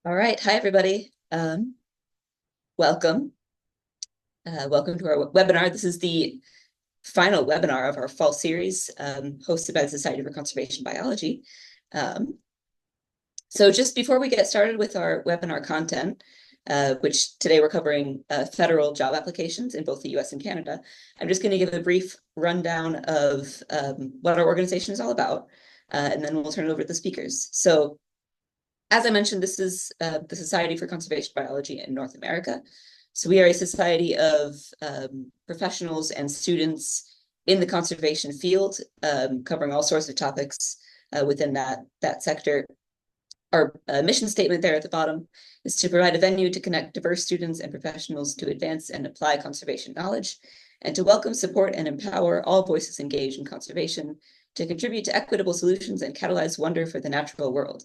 All right. Hi, everybody. Welcome. Welcome to our webinar. This is the final webinar of our fall series, hosted by the Society for Conservation Biology. So just before we get started with our webinar content, which today we're covering federal job applications in both the US and Canada, I'm just going to give a brief rundown of what our organization is all about, and then we'll turn it over to the speakers. So as I mentioned, this is the Society for Conservation Biology in North America. So we are a society of professionals and students in the conservation field, covering all sorts of topics within that sector. Our mission statement there at the bottom is to provide a venue to connect diverse students and professionals to advance and apply conservation knowledge, and to welcome, support, and empower all voices engaged in conservation to contribute to equitable solutions and catalyze wonder for the natural world.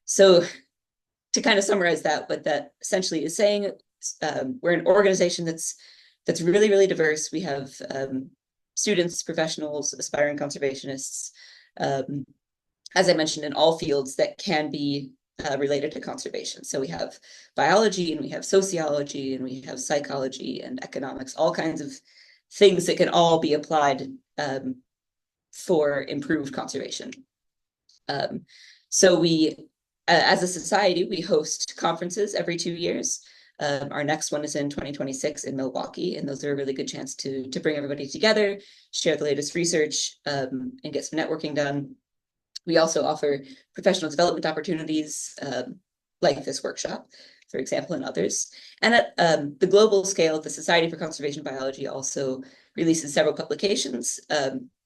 So to kind of summarize that, what that essentially is saying, we're an organization that's really, really diverse. We have students, professionals, aspiring conservationists, as I mentioned, in all fields that can be related to conservation. So we have biology, and we have sociology, and we have psychology and economics, all kinds of things that can all be applied for improved conservation. So we, as a society, we host conferences every 2 years. Our next one is in 2026 in Milwaukee, and those are a really good chance to bring everybody together, share the latest research, and get some networking done. We also offer professional development opportunities, like this workshop, for example, and others. And at the global scale, the Society for Conservation Biology also releases several publications,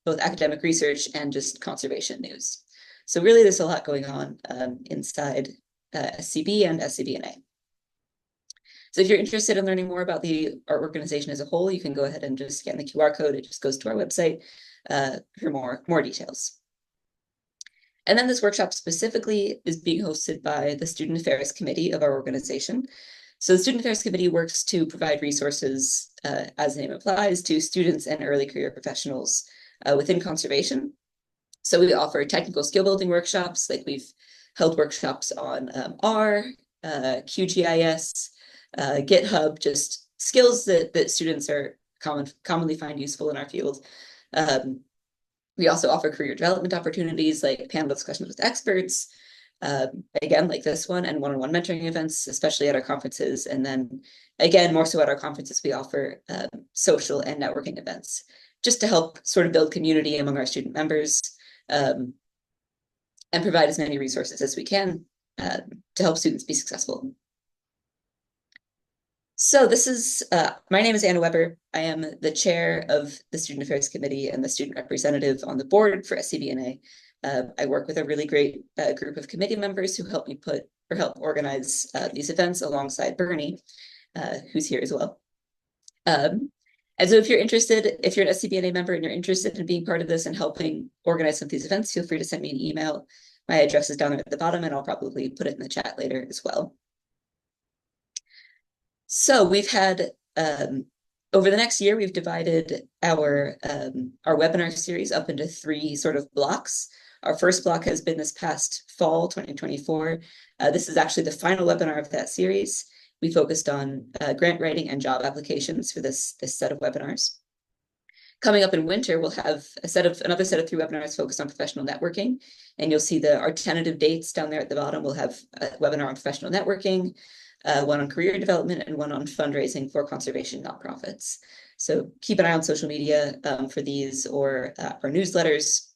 both academic research and just conservation news. So really, there's a lot going on inside SCB and SCBNA. So if you're interested in learning more about our organization as a whole, you can go ahead and just scan the QR code. It just goes to our website for more details. And then this workshop specifically is being hosted by the Student Affairs Committee of our organization. So the Student Affairs Committee works to provide resources, as the name implies, to students and early career professionals within conservation. So we offer technical skill building workshops, like we've held workshops on R, QGIS, GitHub, just skills that students are commonly find useful in our field. We also offer career development opportunities like panel discussions with experts, again, like this one, and one-on-one mentoring events, especially at our conferences. And then again, more so at our conferences, we offer social and networking events just to help sort of build community among our student members, and provide as many resources as we can to help students be successful. So this is, my name is Anna Weber. I am the chair of the Student Affairs Committee and the student representative on the board for SCBNA. I work with a really great group of committee members who help me help organize these events alongside Bernie, who's here as well. And so if you're an SCBNA member and you're interested in being part of this and helping organize some of these events, feel free to send me an email. My address is down there at the bottom, and I'll probably put it in the chat later as well. So we've had, over the next year, we've divided our webinar series up into 3 sort of blocks. Our first block has been this past fall, 2024. This is actually the final webinar of that series. We focused on grant writing and job applications for this set of webinars. Coming up in winter, we'll have another set of 3 webinars focused on professional networking, and you'll see our tentative dates down there at the bottom. We'll have a webinar on professional networking, one on career development, and one on fundraising for conservation nonprofits. So keep an eye on social media for these, or our newsletters,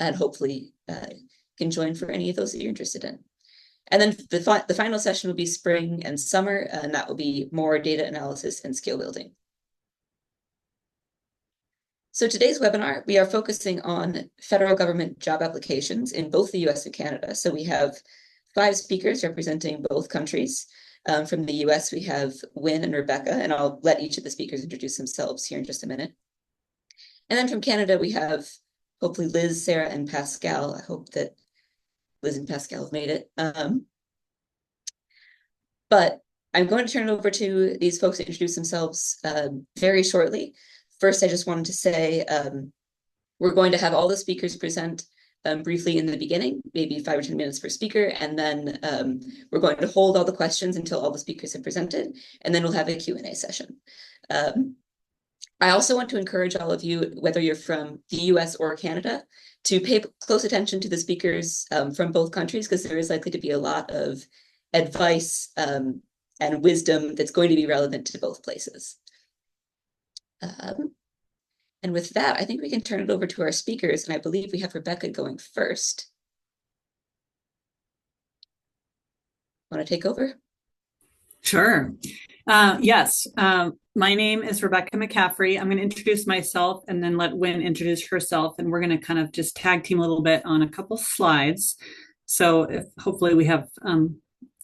and hopefully can join for any of those that you're interested in. And then the final session will be spring and summer, and that will be more data analysis and skill building. So today's webinar, we are focusing on federal government job applications in both the US and Canada. So we have 5 speakers representing both countries. From the US, we have Wynn and Rebecca, and I'll let each of the speakers introduce themselves here in just a minute. And then from Canada, we have hopefully Liz, Sarah, and Pascal. I hope that Liz and Pascal have made it. But I'm going to turn it over to these folks to introduce themselves very shortly. First, I just wanted to say we're going to have all the speakers present briefly in the beginning, maybe 5 or 10 minutes per speaker, and then we're going to hold all the questions until all the speakers have presented, and then we'll have a Q&A session. I also want to encourage all of you, whether you're from the US or Canada, to pay close attention to the speakers from both countries, because there is likely to be a lot of advice and wisdom that's going to be relevant to both places. And with that, I think we can turn it over to our speakers, and I believe we have Rebecca going first. Want to take over? Sure. Yes. My name is Rebecca McCaffrey. I'm going to introduce myself and then let Wynn introduce herself. And we're going to kind of just tag team a little bit on a couple slides. So hopefully we have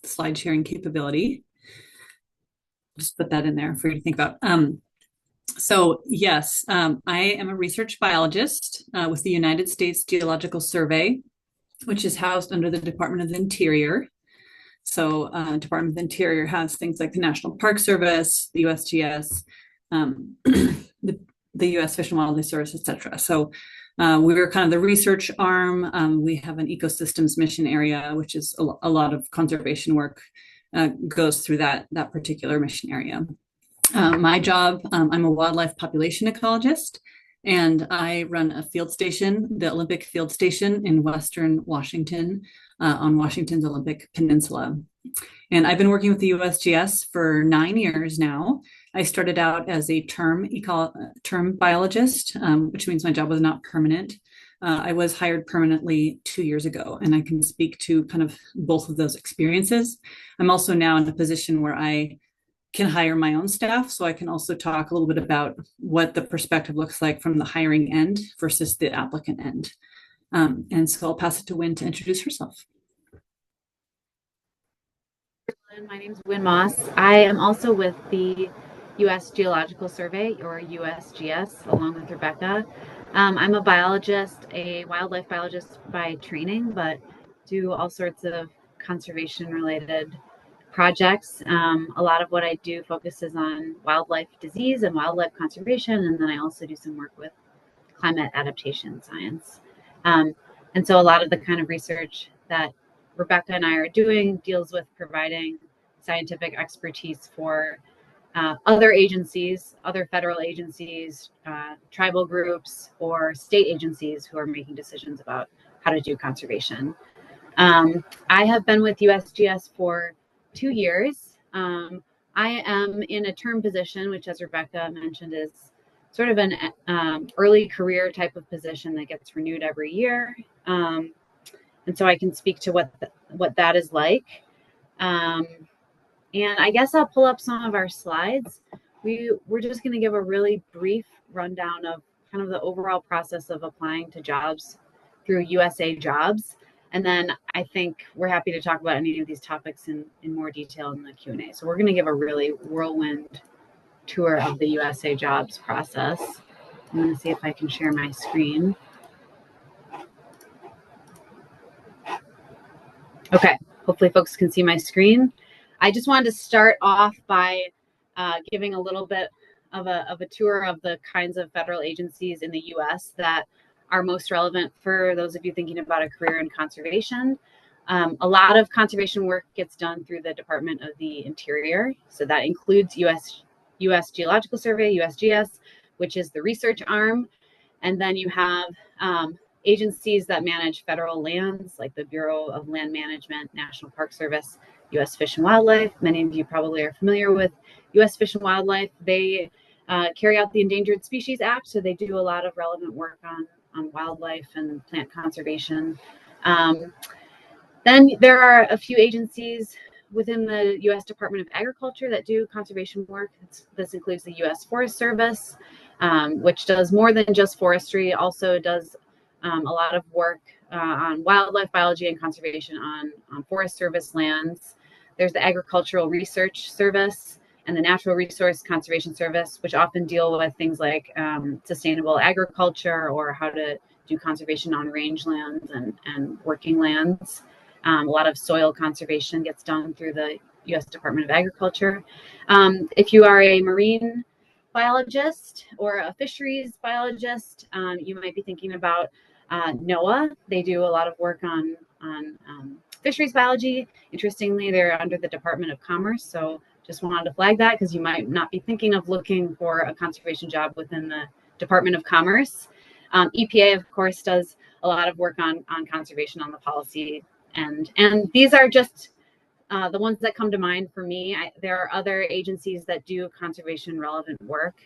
slide sharing capability. Just put that in there for you to think about. So yes, I am a research biologist with the United States Geological Survey, which is housed under the Department of the Interior. So Department of the Interior has things like the National Park Service, the USGS, the U.S. Fish and Wildlife Service, et cetera. So we're kind of the research arm. We have an ecosystems mission area, which is a lot of conservation work goes through that particular mission area. My job, I'm a wildlife population ecologist, and I run a field station, the Olympic Field Station in Western Washington, on Washington's Olympic Peninsula. And I've been working with the USGS for 9 years now. I started out as a term biologist, which means my job was not permanent. I was hired permanently 2 years ago, and I can speak to kind of both of those experiences. I'm also now in a position where I can hire my own staff, so I can also talk a little bit about what the perspective looks like from the hiring end versus the applicant end. And so I'll pass it to Wynn to introduce herself. My name is Wynn Moss. I am also with the U.S. Geological Survey, or USGS, along with Rebecca. I'm a biologist, a wildlife biologist by training, but do all sorts of conservation-related projects. A lot of what I do focuses on wildlife disease and wildlife conservation, and then I also do some work with climate adaptation science. And so a lot of the kind of research that Rebecca and I are doing deals with providing scientific expertise for other agencies, other federal agencies, tribal groups, or state agencies who are making decisions about how to do conservation. I have been with USGS for 2 years. I am in a term position, which, as Rebecca mentioned, is sort of an early career type of position that gets renewed every year. And so I can speak to what that is like. And I guess I'll pull up some of our slides. We're just going to give a really brief rundown of kind of the overall process of applying to jobs through USA Jobs. And then I think we're happy to talk about any of these topics in more detail in the Q&A. So we're going to give a really whirlwind tour of the USA Jobs process. I'm going to see if I can share my screen. Okay, hopefully folks can see my screen. I just wanted to start off by giving a little bit of a tour of the kinds of federal agencies in the US that are most relevant for those of you thinking about a career in conservation. A lot of conservation work gets done through the Department of the Interior. So that includes US Geological Survey, USGS, which is the research arm. And then you have agencies that manage federal lands, like the Bureau of Land Management, National Park Service, U.S. Fish and Wildlife. Many of you probably are familiar with U.S. Fish and Wildlife. They carry out the Endangered Species Act, so they do a lot of relevant work on wildlife and plant conservation. Then there are a few agencies within the U.S. Department of Agriculture that do conservation work. This includes the U.S. Forest Service, which does more than just forestry, also does a lot of work on wildlife biology and conservation on Forest Service lands. There's the Agricultural Research Service and the Natural Resource Conservation Service, which often deal with things like sustainable agriculture or how to do conservation on rangelands and working lands. A lot of soil conservation gets done through the U.S. Department of Agriculture. If you are a marine biologist or a fisheries biologist, you might be thinking about NOAA, they do a lot of work on fisheries biology. Interestingly, they're under the Department of Commerce, so just wanted to flag that because you might not be thinking of looking for a conservation job within the Department of Commerce. EPA, of course, does a lot of work on conservation on the policy, and these are just the ones that come to mind for me. There are other agencies that do conservation relevant work,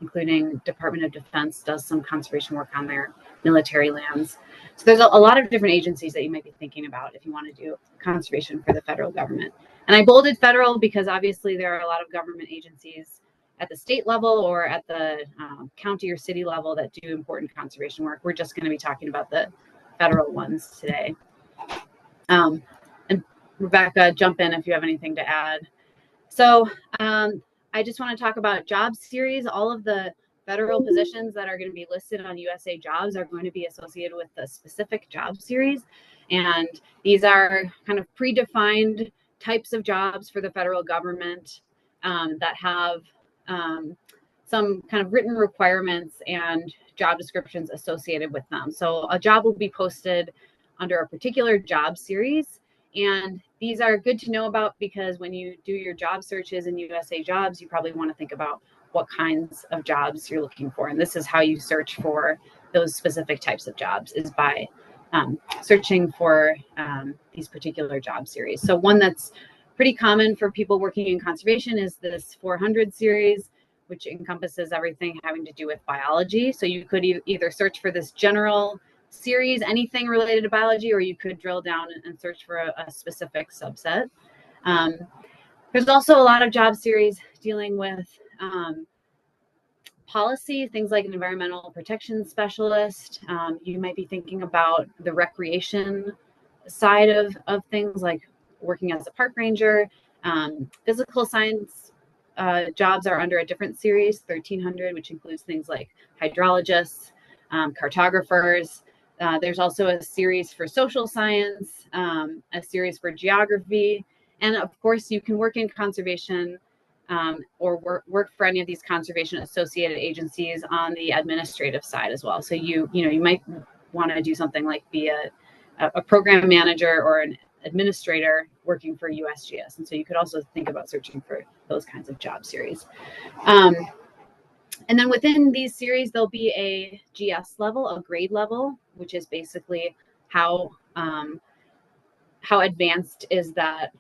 including Department of Defense does some conservation work on their military lands. So there's a lot of different agencies that you might be thinking about if you want to do conservation for the federal government. And I bolded federal because obviously there are a lot of government agencies at the state level or at the county or city level that do important conservation work. We're just going to be talking about the federal ones today. And Rebecca, jump in if you have anything to add. So I just want to talk about job series. All of the federal positions that are going to be listed on USA Jobs are going to be associated with a specific job series. And these are kind of predefined types of jobs for the federal government that have some kind of written requirements and job descriptions associated with them. So a job will be posted under a particular job series. And these are good to know about because when you do your job searches in USA Jobs, you probably want to think about what kinds of jobs you're looking for. And this is how you search for those specific types of jobs, is by searching for these particular job series. So one that's pretty common for people working in conservation is this 400 series, which encompasses everything having to do with biology. So you could either search for this general series, anything related to biology, or you could drill down and search for a specific subset. There's also a lot of job series dealing with policy, things like an environmental protection specialist. You might be thinking about the recreation side of things like working as a park ranger. Physical science jobs are under a different series, 1300, which includes things like hydrologists, cartographers. There's also a series for social science, a series for geography, and of course you can work in conservation or work for any of these conservation associated agencies on the administrative side as well. So you might want to do something like be a program manager or an administrator working for USGS, and so you could also think about searching for those kinds of job series. And then within these series, there'll be a GS level, a grade level, which is basically how advanced is that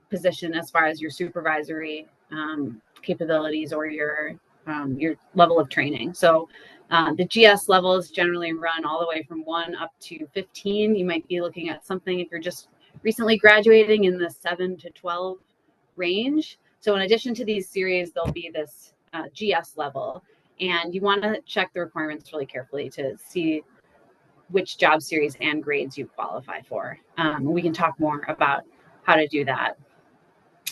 position as far as your supervisory capabilities or your level of training. So the GS levels generally run all the way from 1 up to 15. You might be looking at something if you're just recently graduating in the 7 to 12 range. So in addition to these series, there'll be this GS level, and you want to check the requirements really carefully to see which job series and grades you qualify for. We can talk more about how to do that.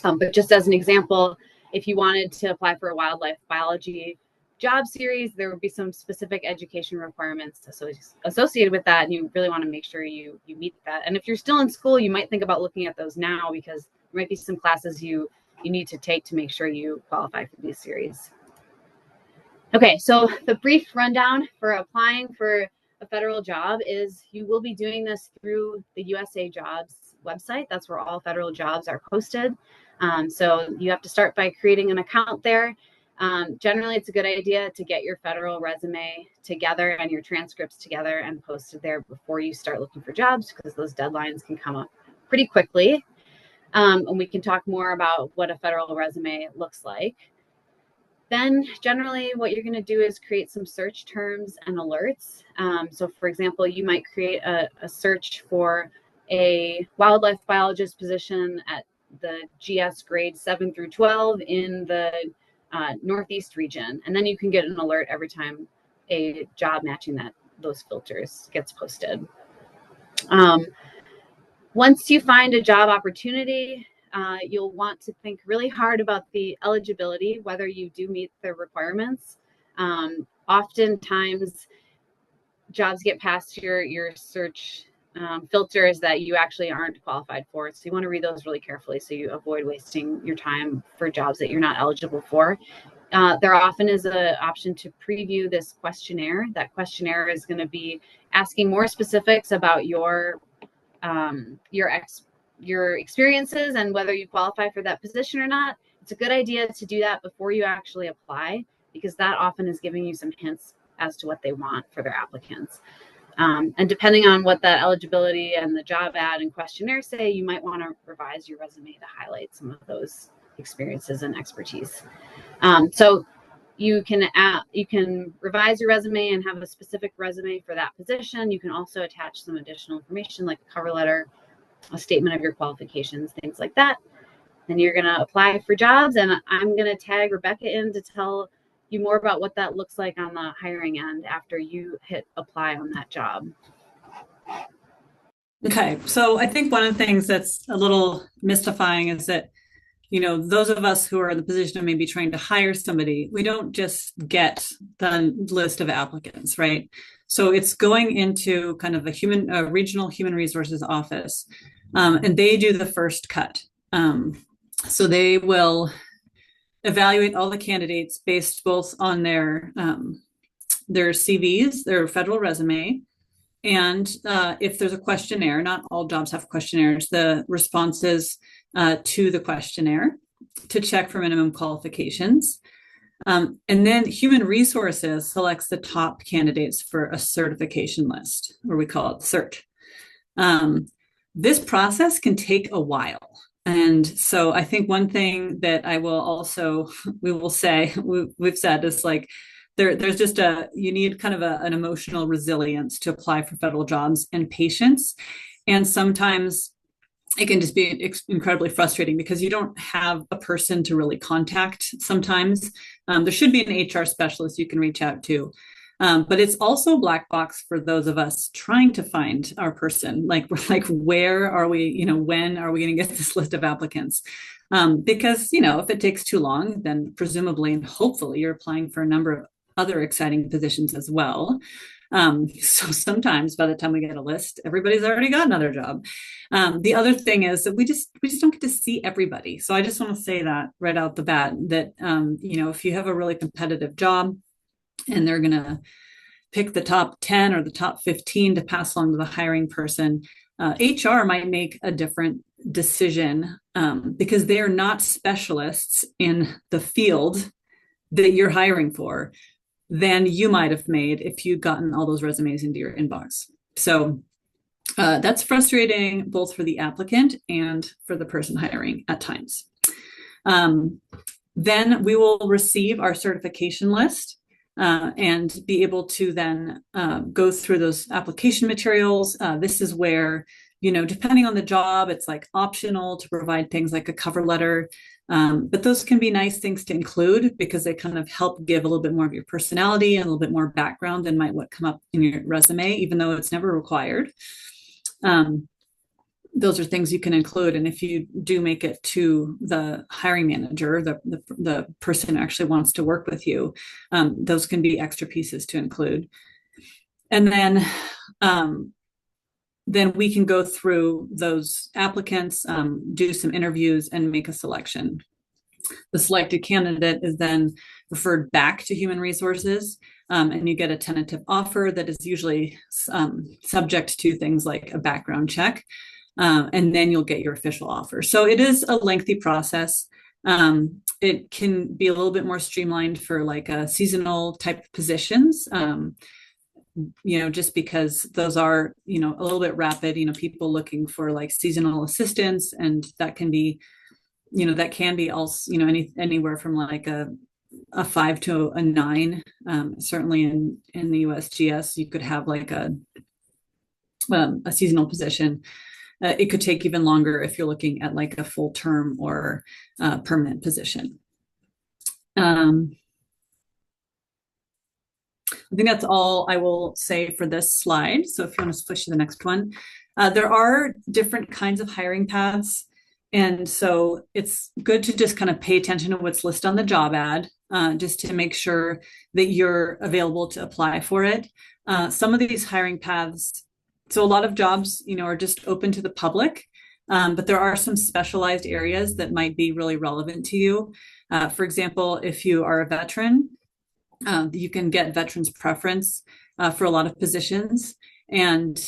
But just as an example, if you wanted to apply for a wildlife biology job series, there would be some specific education requirements associated with that, and you really want to make sure you meet that. And if you're still in school, you might think about looking at those now because there might be some classes you need to take to make sure you qualify for these series. Okay, so the brief rundown for applying for a federal job is you will be doing this through the USA Jobs website. That's where all federal jobs are posted. So you have to start by creating an account there. Generally, it's a good idea to get your federal resume together and your transcripts together and posted there before you start looking for jobs, because those deadlines can come up pretty quickly. And we can talk more about what a federal resume looks like. Then generally what you're going to do is create some search terms and alerts. So for example, you might create a search for a wildlife biologist position at the GS grade 7 through 12 in the Northeast region. And then you can get an alert every time a job matching those filters gets posted. Once you find a job opportunity, you'll want to think really hard about the eligibility, whether you do meet the requirements. Oftentimes, jobs get past your search filters that you actually aren't qualified for. So you want to read those really carefully so you avoid wasting your time for jobs that you're not eligible for. There often is an option to preview this questionnaire. That questionnaire is going to be asking more specifics about your experiences and whether you qualify for that position or not. It's a good idea to do that before you actually apply, because that often is giving you some hints as to what they want for their applicants. And depending on what that eligibility and the job ad and questionnaire say, you might want to revise your resume to highlight some of those experiences and expertise. So you can revise your resume and have a specific resume for that position. You can also attach some additional information like a cover letter, a statement of your qualifications, things like that. Then you're going to apply for jobs, and I'm going to tag Rebecca in to tell you more about what that looks like on the hiring end after you hit apply on that job. Okay, so I think one of the things that's a little mystifying is that, you know, those of us who are in the position of maybe trying to hire somebody, we don't just get the list of applicants, right? So it's going into kind of a regional human resources office, and they do the first cut. So they will evaluate all the candidates based both on their CVs, their federal resume, and if there's a questionnaire. Not all jobs have questionnaires, the responses to the questionnaire to check for minimum qualifications. And then Human Resources selects the top candidates for a certification list, or we call it CERT. This process can take a while. And so I think one thing that we've said is like, there's just you need kind of an emotional resilience to apply for federal jobs, and patience. And sometimes it can just be incredibly frustrating because you don't have a person to really contact sometimes. There should be an HR specialist you can reach out to. But it's also a black box for those of us trying to find our person. Like where are we, you know, when are we going to get this list of applicants? Because, you know, if it takes too long, then presumably and hopefully you're applying for a number of other exciting positions as well. So sometimes by the time we get a list, everybody's already got another job. The other thing is that we just don't get to see everybody. So I just want to say that right out the bat, that, you know, if you have a really competitive job and they're going to pick the top 10 or the top 15 to pass along to the hiring person, HR might make a different decision because they are not specialists in the field that you're hiring for than you might have made if you'd gotten all those resumes into your inbox. So that's frustrating both for the applicant and for the person hiring at times. Then we will receive our certification list and be able to then go through those application materials. This is where, you know, depending on the job, it's like optional to provide things like a cover letter. But those can be nice things to include because they kind of help give a little bit more of your personality and a little bit more background than might what come up in your resume, even though it's never required. Those are things you can include. And if you do make it to the hiring manager, the person who actually wants to work with you, those can be extra pieces to include. And then we can go through those applicants, do some interviews, and make a selection. The selected candidate is then referred back to Human Resources, and you get a tentative offer that is usually subject to things like a background check, and then you'll get your official offer. So it is a lengthy process. It can be a little bit more streamlined for like a seasonal type positions. You know, just because those are, you know, a little bit rapid, you know, people looking for like seasonal assistance, and that can be, you know, that can be also, you know, anywhere from like a 5 to a 9. Certainly in the USGS, you could have like a seasonal position. It could take even longer if you're looking at like a full term or permanent position. I think that's all I will say for this slide. So if you want to switch to the next one, there are different kinds of hiring paths. And so it's good to just kind of pay attention to what's listed on the job ad, just to make sure that you're available to apply for it. Some of these hiring paths, so a lot of jobs, you know, are just open to the public, but there are some specialized areas that might be really relevant to you. For example, if you are a veteran, you can get veterans preference for a lot of positions. And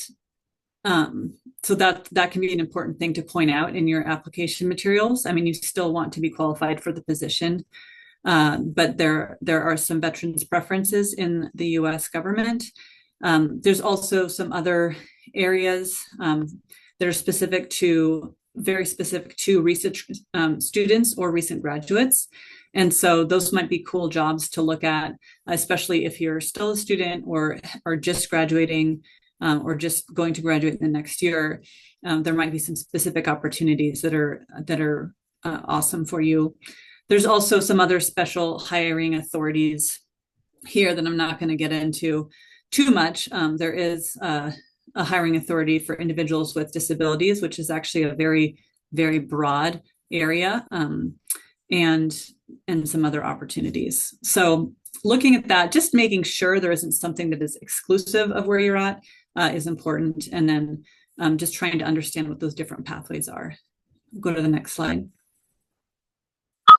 so that can be an important thing to point out in your application materials. I mean, you still want to be qualified for the position, but there are some veterans preferences in the U.S. government. There's also some other areas that are very specific to recent students or recent graduates. And so those might be cool jobs to look at, especially if you're still a student or just graduating or just going to graduate in the next year. There might be some specific opportunities that are awesome for you. There's also some other special hiring authorities here that I'm not going to get into too much. There is a hiring authority for individuals with disabilities, which is actually a very, very broad area, and some other opportunities. So looking at that, just making sure there isn't something that is exclusive of where you're at is important. And then just trying to understand what those different pathways are. Go to the next slide.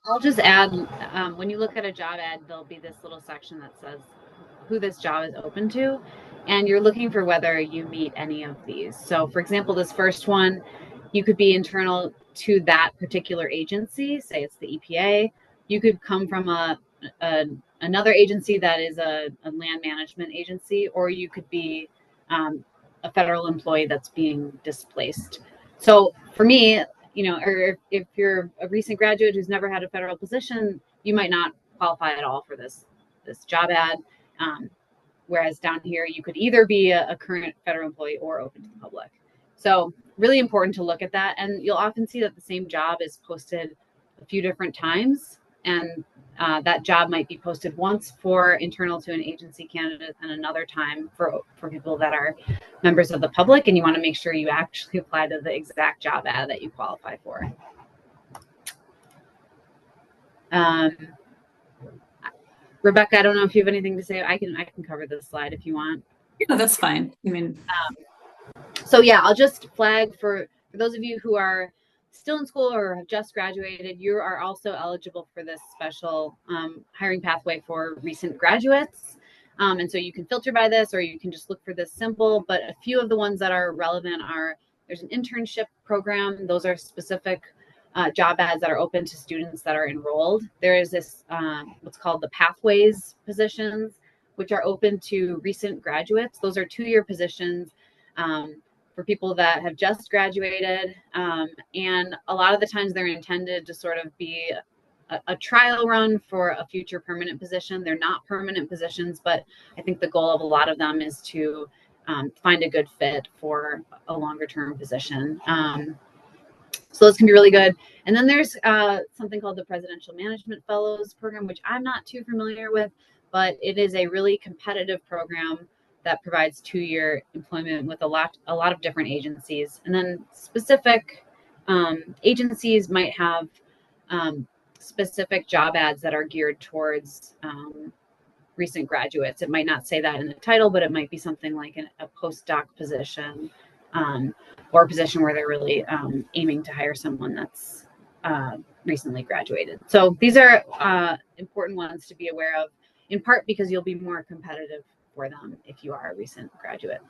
I'll just add, when you look at a job ad, there'll be this little section that says who this job is open to, and you're looking for whether you meet any of these. So for example, this first one, you could be internal to that particular agency, say it's the EPA. You could come from another agency that is a land management agency, or you could be a federal employee that's being displaced. So for me, or if you're a recent graduate who's never had a federal position, you might not qualify at all for this job ad. Whereas down here, you could either be a current federal employee or open to the public. So really important to look at that. And you'll often see that the same job is posted a few different times. And that job might be posted once for internal to an agency candidate and another time for people that are members of the public. And you want to make sure you actually apply to the exact job ad that you qualify for. Rebecca, I don't know if you have anything to say. I can cover this slide if you want. Yeah, that's fine. I mean, so yeah, I'll just flag for those of you who are still in school or have just graduated, you are also eligible for this special hiring pathway for recent graduates. And so you can filter by this, or you can just look for this simple, but a few of the ones that are relevant are, there's an internship program. Those are specific job ads that are open to students that are enrolled. There is this, what's called the pathways positions, which are open to recent graduates. Those are 2-year positions for people that have just graduated. And a lot of the times they're intended to sort of be a trial run for a future permanent position. They're not permanent positions, but I think the goal of a lot of them is to find a good fit for a longer term position. So those can be really good. And then there's something called the Presidential Management Fellows Program, which I'm not too familiar with, but it is a really competitive program that provides 2-year employment with a lot of different agencies. And then specific agencies might have specific job ads that are geared towards recent graduates. It might not say that in the title, but it might be something like a postdoc position, or a position where they're really aiming to hire someone that's recently graduated. So these are important ones to be aware of, in part because you'll be more competitive for them if you are a recent graduate.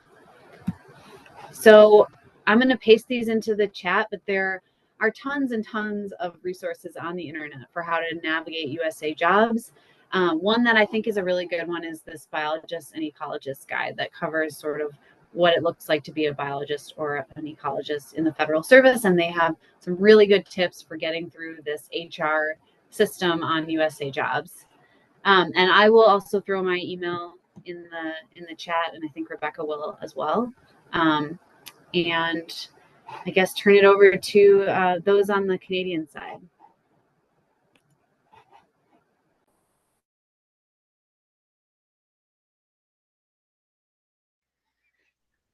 So I'm going to paste these into the chat, but there are tons and tons of resources on the internet for how to navigate USA jobs. One that I think is a really good one is this biologist and ecologist guide that covers sort of what it looks like to be a biologist or an ecologist in the federal service. And they have some really good tips for getting through this HR system on USA jobs. And I will also throw my email in the chat, and I think Rebecca will as well. And I guess turn it over to those on the Canadian side.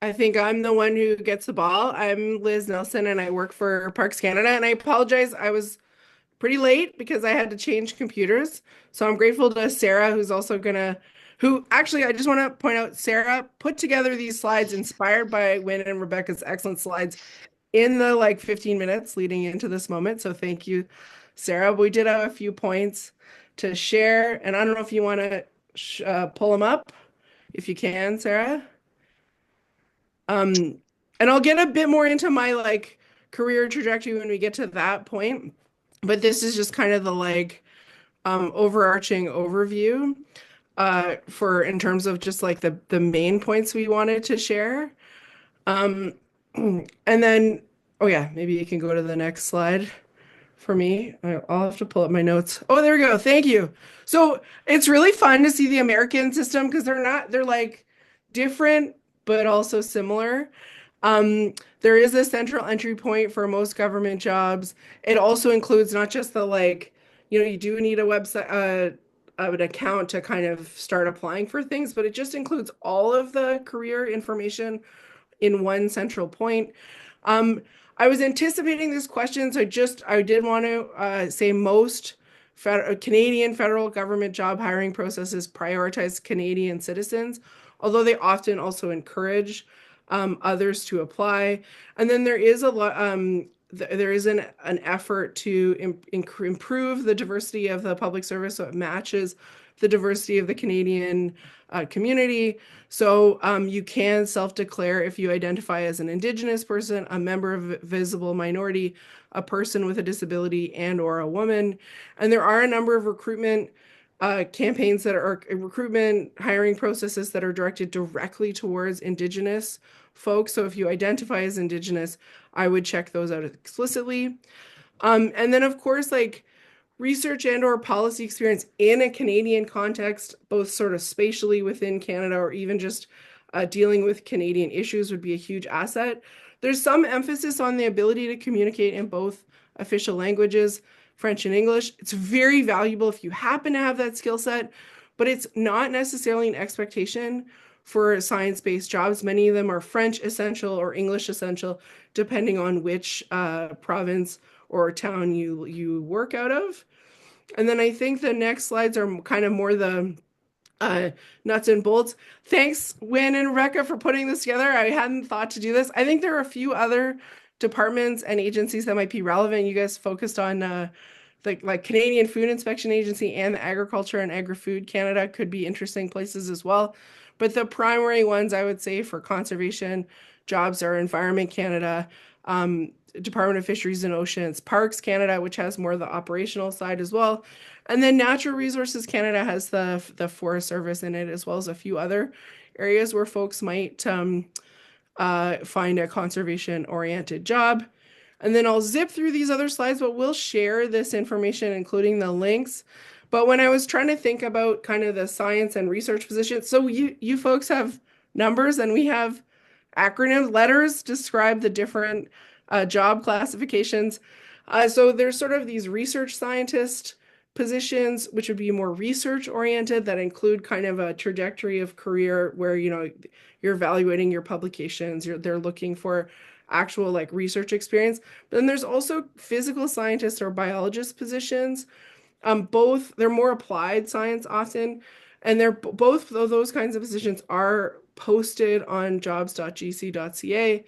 I think I'm the one who gets the ball. I'm Liz Nelson and I work for Parks Canada, and I apologize. I was pretty late because I had to change computers. So I'm grateful to Sarah, who's also I just want to point out, Sarah put together these slides inspired by Wynn and Rebecca's excellent slides in the 15 minutes leading into this moment. So thank you, Sarah. We did have a few points to share, and I don't know if you want to pull them up, if you can, Sarah. And I'll get a bit more into my like career trajectory when we get to that point. But this is just kind of the like overarching overview for in terms of just like the main points we wanted to share. Um, and then, oh yeah, maybe you can go to the next slide for me. I'll have to pull up my notes. Oh, there we go. Thank you. So it's really fun to see the American system because they're like different, but also similar. There is a central entry point for most government jobs. It also includes not just the like, you do need a website, an account to kind of start applying for things, but it just includes all of the career information in one central point. I was anticipating this question, so I did want to say most Canadian federal government job hiring processes prioritize Canadian citizens, although they often also encourage others to apply. And then there is an effort to improve the diversity of the public service so it matches the diversity of the Canadian community. So you can self-declare if you identify as an Indigenous person, a member of a visible minority, a person with a disability, and or a woman. And there are a number of recruitment campaigns that are recruitment hiring processes that are directed directly towards Indigenous folks. So if you identify as Indigenous, I would check those out explicitly. And then of course, like research and or policy experience in a Canadian context, both sort of spatially within Canada or even just dealing with Canadian issues would be a huge asset. There's some emphasis on the ability to communicate in both official languages, French and English. It's very valuable if you happen to have that skill set, but it's not necessarily an expectation for science-based jobs. Many of them are French essential or English essential, depending on which province or town you work out of. And then I think the next slides are kind of more the nuts and bolts. Thanks, Wynn and Rebecca, for putting this together. I hadn't thought to do this. I think there are a few other departments and agencies that might be relevant. You guys focused on the like Canadian Food Inspection Agency and the Agriculture and Agri-Food Canada could be interesting places as well. But the primary ones I would say for conservation jobs are Environment Canada, Department of Fisheries and Oceans, Parks Canada, which has more of the operational side as well. And then Natural Resources Canada has the Forest Service in it, as well as a few other areas where folks might find a conservation-oriented job. And then I'll zip through these other slides, but we'll share this information, including the links. But when I was trying to think about kind of the science and research positions, so you folks have numbers and we have acronym letters describe the different job classifications. So there's sort of these research scientist positions, which would be more research oriented, that include kind of a trajectory of career where, you're evaluating your publications, they're looking for actual like research experience. But then there's also physical scientist or biologist positions. They're more applied science often, and they're both of those kinds of positions are posted on jobs.gc.ca.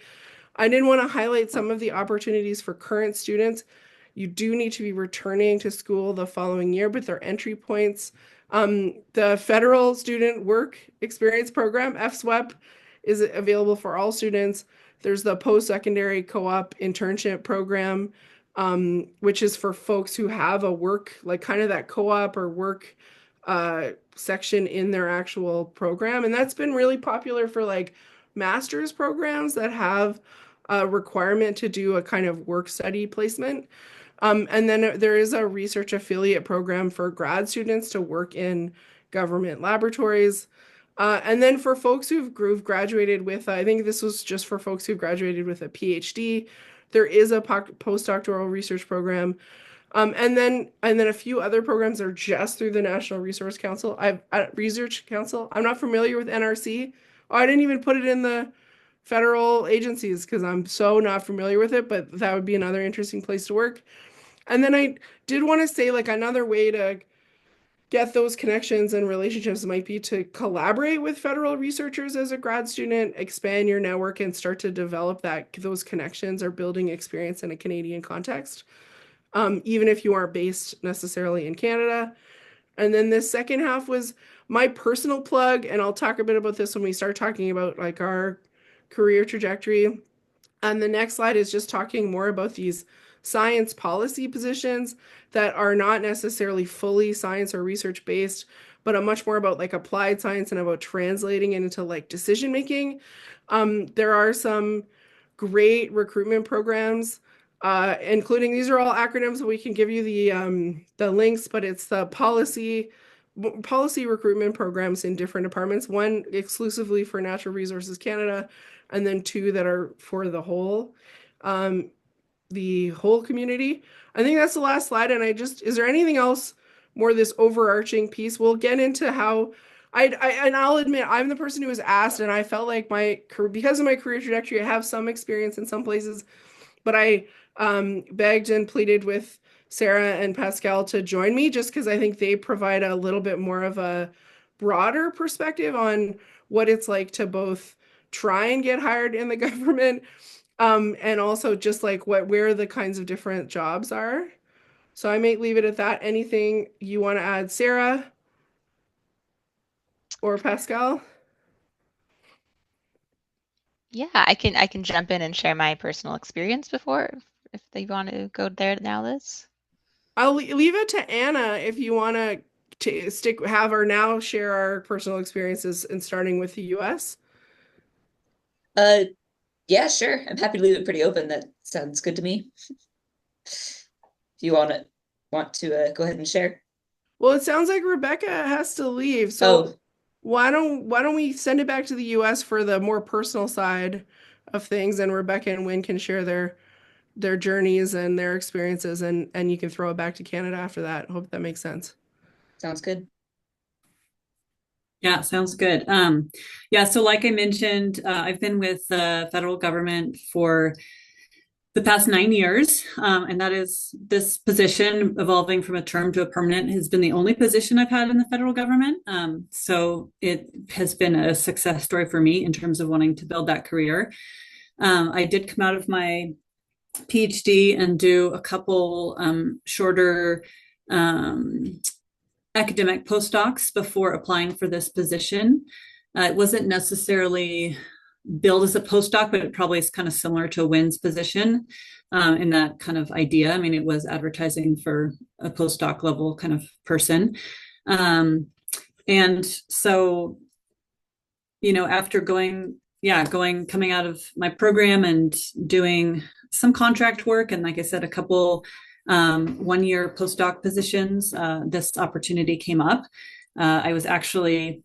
I did want to highlight some of the opportunities for current students. You do need to be returning to school the following year, but their entry points. The Federal Student Work Experience Program, FSWEP, is available for all students. There's the post-secondary co-op internship program, which is for folks who have a work, like kind of that co-op or work section in their actual program. And that's been really popular for like master's programs that have a requirement to do a kind of work study placement. And then there is a research affiliate program for grad students to work in government laboratories. And then for folks who've graduated with, I think this was just for folks who've graduated with a PhD, there is a postdoctoral research program. And then a few other programs are just through the National Research Council. I'm not familiar with NRC. Oh, I didn't even put it in the federal agencies because I'm so not familiar with it, but that would be another interesting place to work. And then I did want to say like another way to get those connections and relationships might be to collaborate with federal researchers as a grad student, expand your network and start to develop those connections or building experience in a Canadian context, even if you aren't based necessarily in Canada. And then this second half was my personal plug, and I'll talk a bit about this when we start talking about like our career trajectory. And the next slide is just talking more about these science policy positions that are not necessarily fully science or research based, but are much more about like applied science and about translating it into like decision making. There are some great recruitment programs, including, these are all acronyms. We can give you the links, but it's the policy recruitment programs in different departments, one exclusively for Natural Resources Canada, and then two that are for the whole community. I think that's the last slide. And is there anything else more this overarching piece? We'll get into how and I'll admit, I'm the person who was asked, and I felt like because of my career trajectory, I have some experience in some places, but I begged and pleaded with Sarah and Pascal to join me just because I think they provide a little bit more of a broader perspective on what it's like to both try and get hired in the government, and also just like where the kinds of different jobs are. So I may leave it at that. Anything you want to add, Sarah or Pascal? Yeah, I can jump in and share my personal experience before, if they want to go there now, Liz. I'll leave it to Anna if you want to have her now share our personal experiences, and starting with the US. Yeah, sure. I'm happy to leave it pretty open. That sounds good to me. If you want to go ahead and share. Well, it sounds like Rebecca has to leave, so why don't we send it back to the US for the more personal side of things, and Rebecca and Wynn can share their journeys and their experiences, and you can throw it back to Canada after that. Hope that makes sense. Sounds good. Yeah, sounds good. Yeah, so like I mentioned, I've been with the federal government for the past 9 years, and that is this position evolving from a term to a permanent has been the only position I've had in the federal government. So it has been a success story for me in terms of wanting to build that career. I did come out of my PhD and do a couple shorter academic postdocs before applying for this position. It wasn't necessarily billed as a postdoc, but it probably is kind of similar to Wynn's position in that kind of idea. I mean, it was advertising for a postdoc level kind of person. And so, after coming out of my program and doing some contract work, and like I said, a couple 1-year postdoc positions, this opportunity came up. I was actually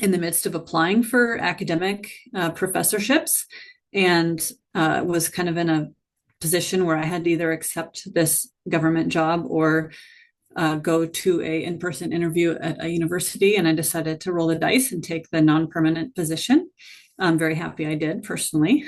in the midst of applying for academic professorships, and was kind of in a position where I had to either accept this government job or go to a in-person interview at a university. And I decided to roll the dice and take the non-permanent position. I'm very happy I did personally.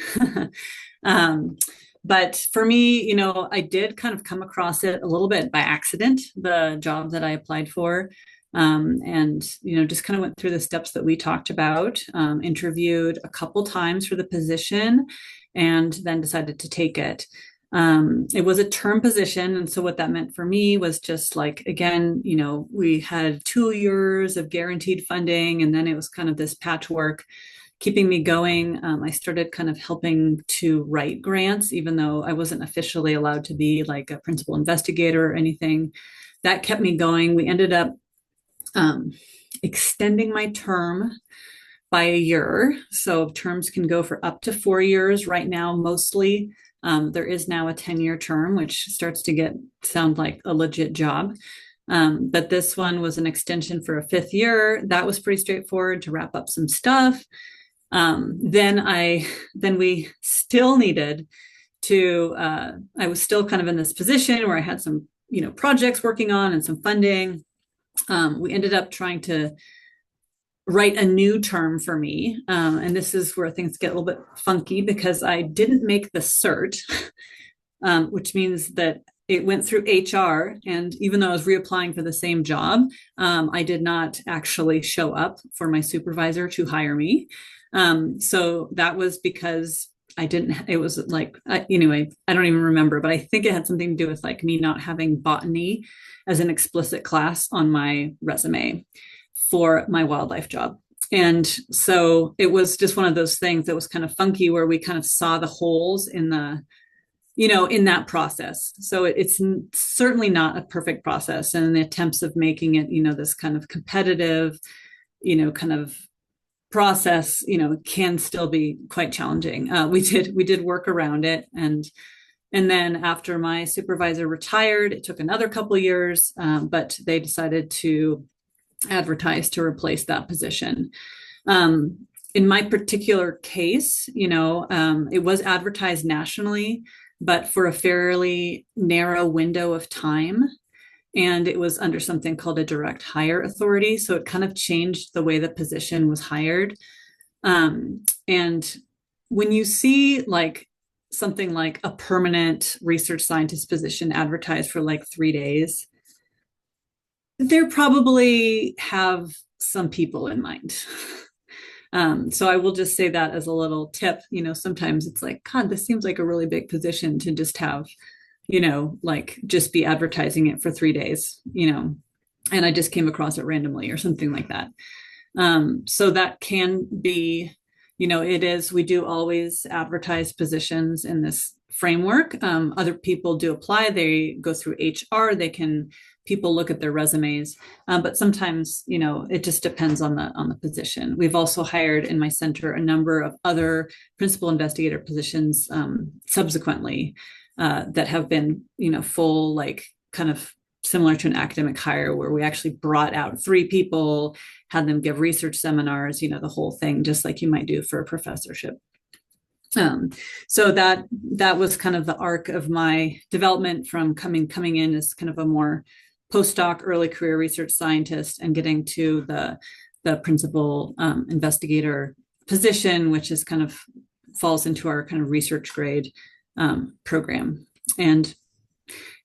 But for me, I did kind of come across it a little bit by accident, the job that I applied for. And just kind of went through the steps that we talked about, interviewed a couple times for the position, and then decided to take it. It was a term position. And so what that meant for me was just like, again, we had 2 years of guaranteed funding, and then it was kind of this patchwork keeping me going. I started kind of helping to write grants, even though I wasn't officially allowed to be like a principal investigator or anything. That kept me going. We ended up extending my term by a year. So terms can go for up to 4 years right now, mostly. There is now a 10-year term, which starts to sound like a legit job. But this one was an extension for a 5th year. That was pretty straightforward to wrap up some stuff. Then we still needed to, I was still kind of in this position where I had some, projects working on and some funding. We ended up trying to write a new term for me. And this is where things get a little bit funky because I didn't make the cert, which means that it went through HR. And even though I was reapplying for the same job, I did not actually show up for my supervisor to hire me. So that was because it was like, anyway, I don't even remember, but I think it had something to do with like me not having botany as an explicit class on my resume for my wildlife job. And so it was just one of those things that was kind of funky, where we kind of saw the holes in the, in that process. So it's certainly not a perfect process, and the attempts of making it, this kind of competitive, kind of process, can still be quite challenging. We did work around it, and then after my supervisor retired, it took another couple of years, but they decided to advertise to replace that position. In my particular case, it was advertised nationally, but for a fairly narrow window of time. And it was under something called a direct hire authority. So it kind of changed the way the position was hired. And when you see like something like a permanent research scientist position advertised for like 3 days, they probably have some people in mind. So I will just say that as a little tip. Sometimes it's like, God, this seems like a really big position to just have, like just be advertising it for 3 days, and I just came across it randomly or something like that. So that can be, we do always advertise positions in this framework. Other people do apply, they go through HR, people look at their resumes, but sometimes, it just depends on the position. We've also hired in my center a number of other principal investigator positions subsequently that have been, full, like kind of similar to an academic hire, where we actually brought out 3 people, had them give research seminars, the whole thing, just like you might do for a professorship. So that was kind of the arc of my development, from coming in as kind of a more postdoc early career research scientist and getting to the principal investigator position, which is kind of falls into our kind of research grade program. And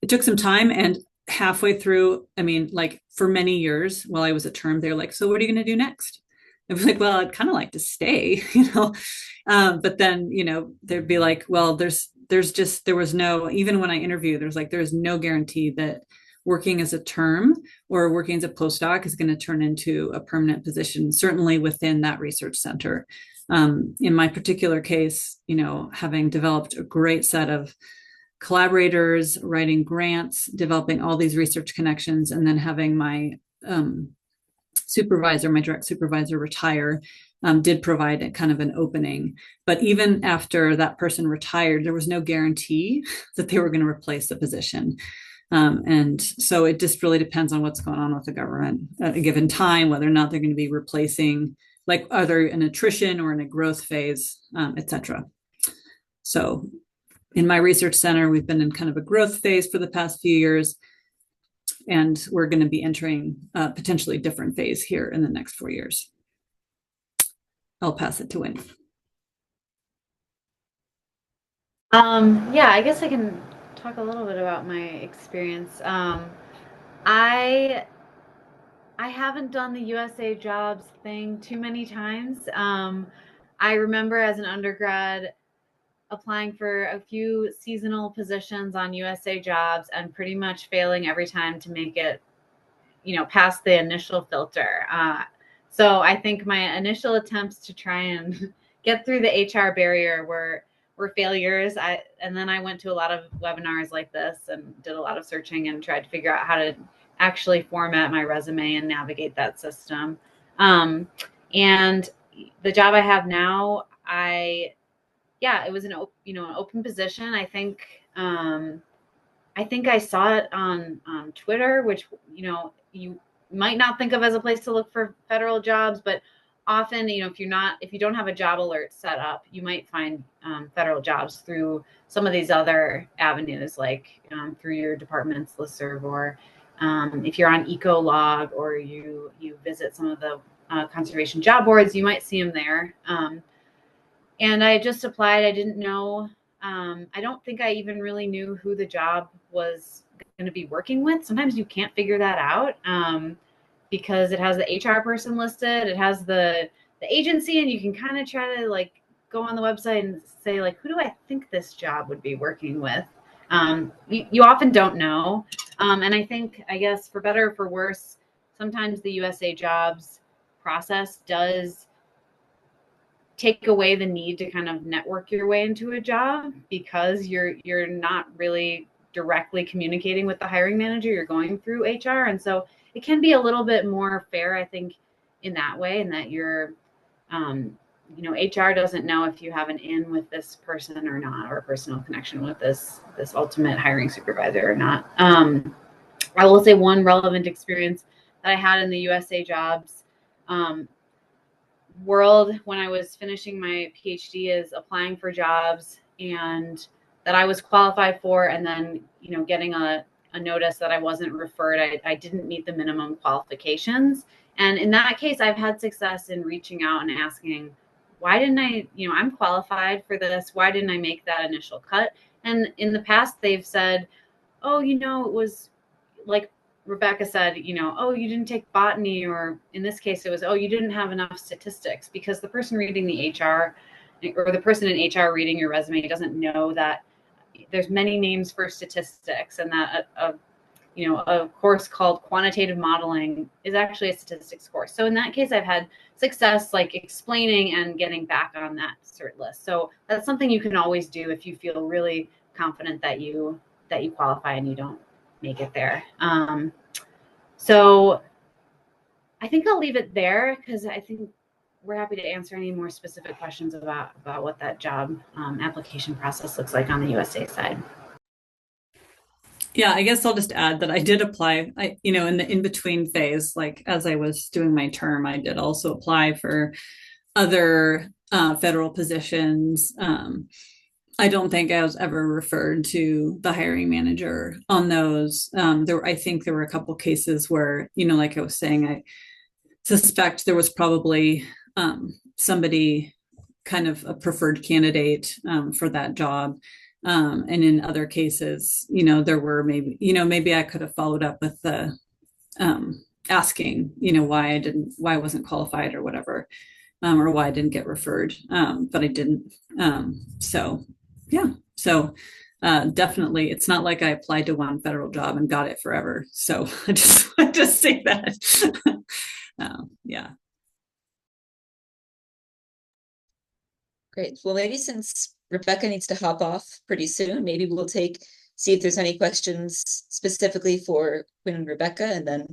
it took some time, and halfway through, like for many years while I was at term, they're like, so what are you going to do next? I was like, well, I'd kind of like to stay, but then, they'd be like, well, there was no, even when I interviewed, there's no guarantee that working as a term or working as a postdoc is going to turn into a permanent position, certainly within that research center. In my particular case, having developed a great set of collaborators, writing grants, developing all these research connections, and then having my direct supervisor retire, did provide a kind of an opening. But even after that person retired, there was no guarantee that they were going to replace the position. And so it just really depends on what's going on with the government at a given time, whether or not they're going to be replacing, like either an attrition or in a growth phase, et cetera. So in my research center, we've been in kind of a growth phase for the past few years, and we're going to be entering a potentially different phase here in the next 4 years. I'll pass it to Wynn. Yeah, I guess I can talk a little bit about my experience. I haven't done the USA Jobs thing too many times. I remember as an undergrad applying for a few seasonal positions on USA Jobs and pretty much failing every time to make it, past the initial filter. So I think my initial attempts to try and get through the HR barrier were failures. And then I went to a lot of webinars like this and did a lot of searching and tried to figure out how to actually format my resume and navigate that system. And the job I have now, it was an open position. I think I saw it on Twitter, which, you might not think of as a place to look for federal jobs, but often, if you don't have a job alert set up, you might find federal jobs through some of these other avenues, like through your department's listserv, or if you're on Ecolog, or you visit some of the conservation job boards, you might see them there. And I just applied. I didn't know. I don't think I even really knew who the job was going to be working with. Sometimes you can't figure that out because it has the HR person listed. It has the agency, and you can kind of try to like go on the website and say like, who do I think this job would be working with? You often don't know. And I guess for better or for worse, sometimes the USA Jobs process does take away the need to kind of network your way into a job, because you're not really directly communicating with the hiring manager. You're going through HR. And so it can be a little bit more fair, I think, in that way, and that you're, HR doesn't know if you have an in with this person or not, or a personal connection with this ultimate hiring supervisor or not. I will say one relevant experience that I had in the USA jobs world when I was finishing my PhD is applying for jobs and that I was qualified for, and then, getting a notice that I wasn't referred. I didn't meet the minimum qualifications. And in that case, I've had success in reaching out and asking, why didn't I, I'm qualified for this. Why didn't I make that initial cut? And in the past, they've said, oh, it was like Rebecca said, oh, you didn't take botany, or in this case, it was, oh, you didn't have enough statistics, because the person reading the HR or the person in HR reading your resume doesn't know that there's many names for statistics, and that a course called quantitative modeling is actually a statistics course. So in that case, I've had success like explaining and getting back on that cert list. So that's something you can always do if you feel really confident that you qualify and you don't make it there. So I think I'll leave it there, because I think we're happy to answer any more specific questions about what that job application process looks like on the USA side. Yeah, I guess I'll just add that I did apply, in the in-between phase, like as I was doing my term, I did also apply for other federal positions. I don't think I was ever referred to the hiring manager on those. I think there were a couple cases where, like I was saying, I suspect there was probably somebody kind of a preferred candidate for that job. And in other cases, there were maybe I could have followed up with the asking, why I wasn't qualified or whatever, or why I didn't get referred, but I didn't. So definitely, it's not like I applied to one federal job and got it forever. So I just want to say that. Yeah. Great. Well, maybe since Rebecca needs to hop off pretty soon, maybe we'll see if there's any questions specifically for Quinn and Rebecca, and then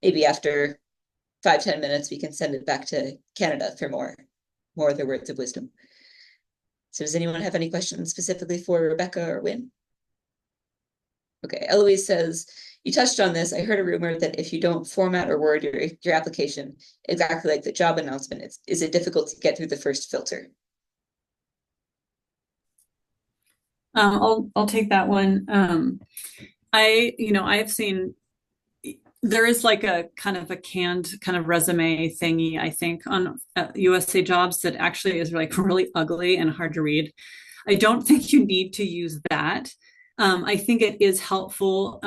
maybe after 5-10 minutes, we can send it back to Canada for more of their words of wisdom. So does anyone have any questions specifically for Rebecca or Wynn? Okay, Eloise says, you touched on this. I heard a rumor that if you don't format or word your application exactly like the job announcement, is it difficult to get through the first filter? I'll take that one. I've seen there is like a kind of a canned kind of resume thingy, I think, on USA jobs that actually is like really ugly and hard to read. I don't think you need to use that. I think it is helpful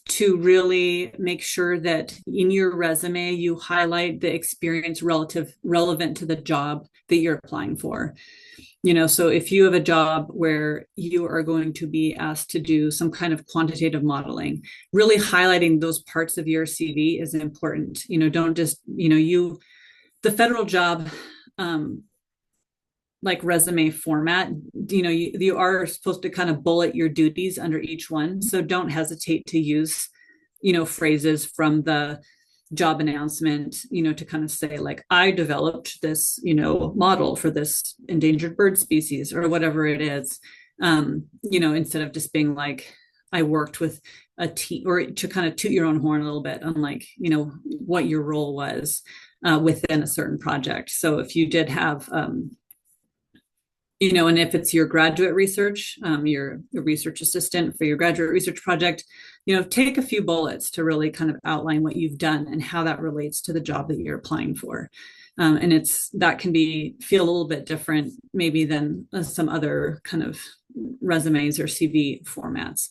to really make sure that in your resume, you highlight the experience relevant to the job that you're applying for. So if you have a job where you are going to be asked to do some kind of quantitative modeling, really highlighting those parts of your CV is important. Don't just, the federal job, like resume format, you are supposed to kind of bullet your duties under each one. So don't hesitate to use, phrases from the job announcement, to kind of say like, I developed this, model for this endangered bird species or whatever it is, instead of just being like, I worked with a team, or to kind of toot your own horn a little bit on like, what your role was within a certain project. So if you did have, and if it's your graduate research, you're a research assistant for your graduate research project, take a few bullets to really kind of outline what you've done and how that relates to the job that you're applying for. And that can feel a little bit different maybe than some other kind of resumes or CV formats.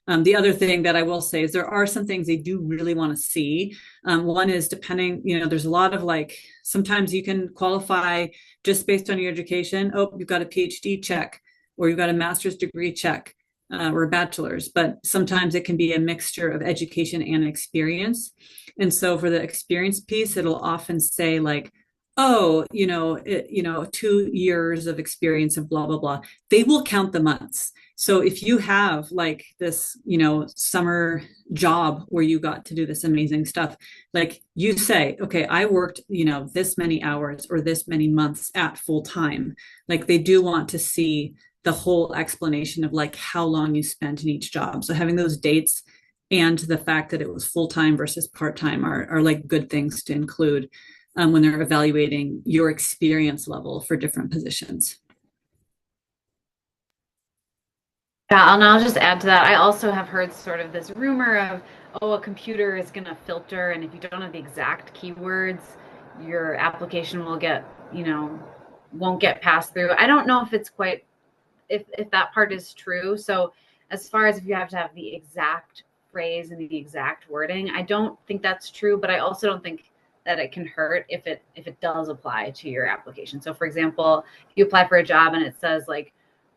The other thing that I will say is there are some things they do really want to see. One is depending, there's a lot of like, sometimes you can qualify just based on your education. Oh, you've got a PhD, check, or you've got a master's degree, check. or a bachelor's, but sometimes it can be a mixture of education and experience. And so for the experience piece, it'll often say like, oh, 2 years of experience of blah, blah, blah. They will count the months. So if you have like this, summer job where you got to do this amazing stuff, like you say, okay, I worked, this many hours or this many months at full time. Like they do want to see the whole explanation of like how long you spent in each job. So having those dates and the fact that it was full-time versus part-time are like good things to include when they're evaluating your experience level for different positions. Yeah, and I'll just add to that. I also have heard sort of this rumor of, oh, a computer is going to filter, and if you don't have the exact keywords, your application will get, won't get passed through. I don't know if it's quite, if that part is true. So as far as if you have to have the exact phrase and the exact wording, I don't think that's true, but I also don't think that it can hurt if it does apply to your application. So for example, if you apply for a job and it says like,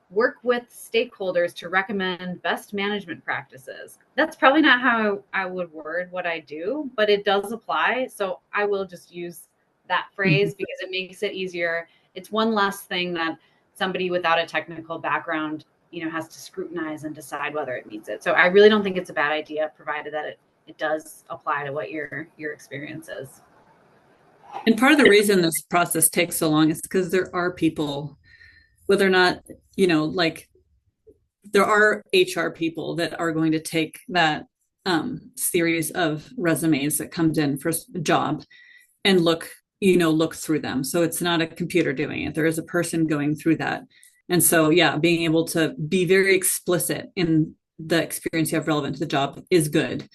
work with stakeholders to recommend best management practices. That's probably not how I would word what I do, but it does apply. So I will just use that phrase because it makes it easier. It's one less thing that somebody without a technical background, has to scrutinize and decide whether it meets it. So I really don't think it's a bad idea, provided that it does apply to what your experience is. And part of the reason this process takes so long is because there are people, whether or not, like there are HR people that are going to take that series of resumes that comes in for a job and look through them. So it's not a computer doing it. There is a person going through that. And so, yeah, being able to be very explicit in the experience you have relevant to the job is good.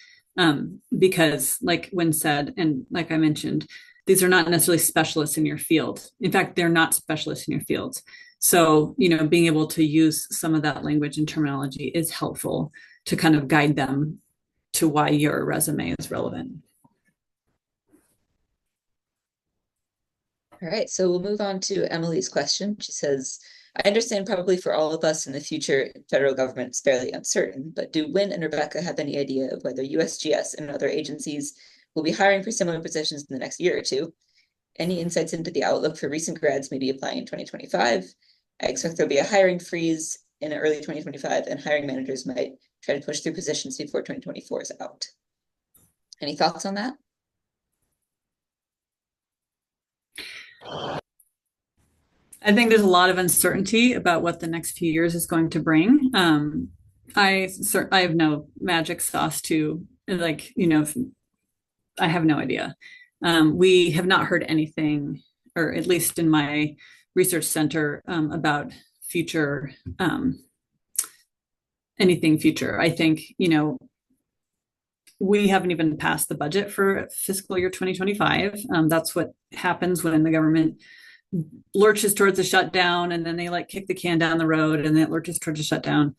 Because like Wynn said, and like I mentioned, these are not necessarily specialists in your field. In fact, they're not specialists in your fields. So, being able to use some of that language and terminology is helpful to kind of guide them to why your resume is relevant. All right, so we'll move on to Emily's question. She says, I understand probably for all of us in the future, federal government is fairly uncertain, but do Wynn and Rebecca have any idea of whether USGS and other agencies will be hiring for similar positions in the next year or two? Any insights into the outlook for recent grads maybe applying in 2025? I expect there'll be a hiring freeze in early 2025, and hiring managers might try to push through positions before 2024 is out. Any thoughts on that? I think there's a lot of uncertainty about what the next few years is going to bring. I have no magic sauce to like, I have no idea. We have not heard anything, or at least in my research center, about future, anything future. I think, we haven't even passed the budget for fiscal year 2025. That's what happens when the government lurches towards a shutdown, and then they like kick the can down the road, and then it lurches towards a shutdown.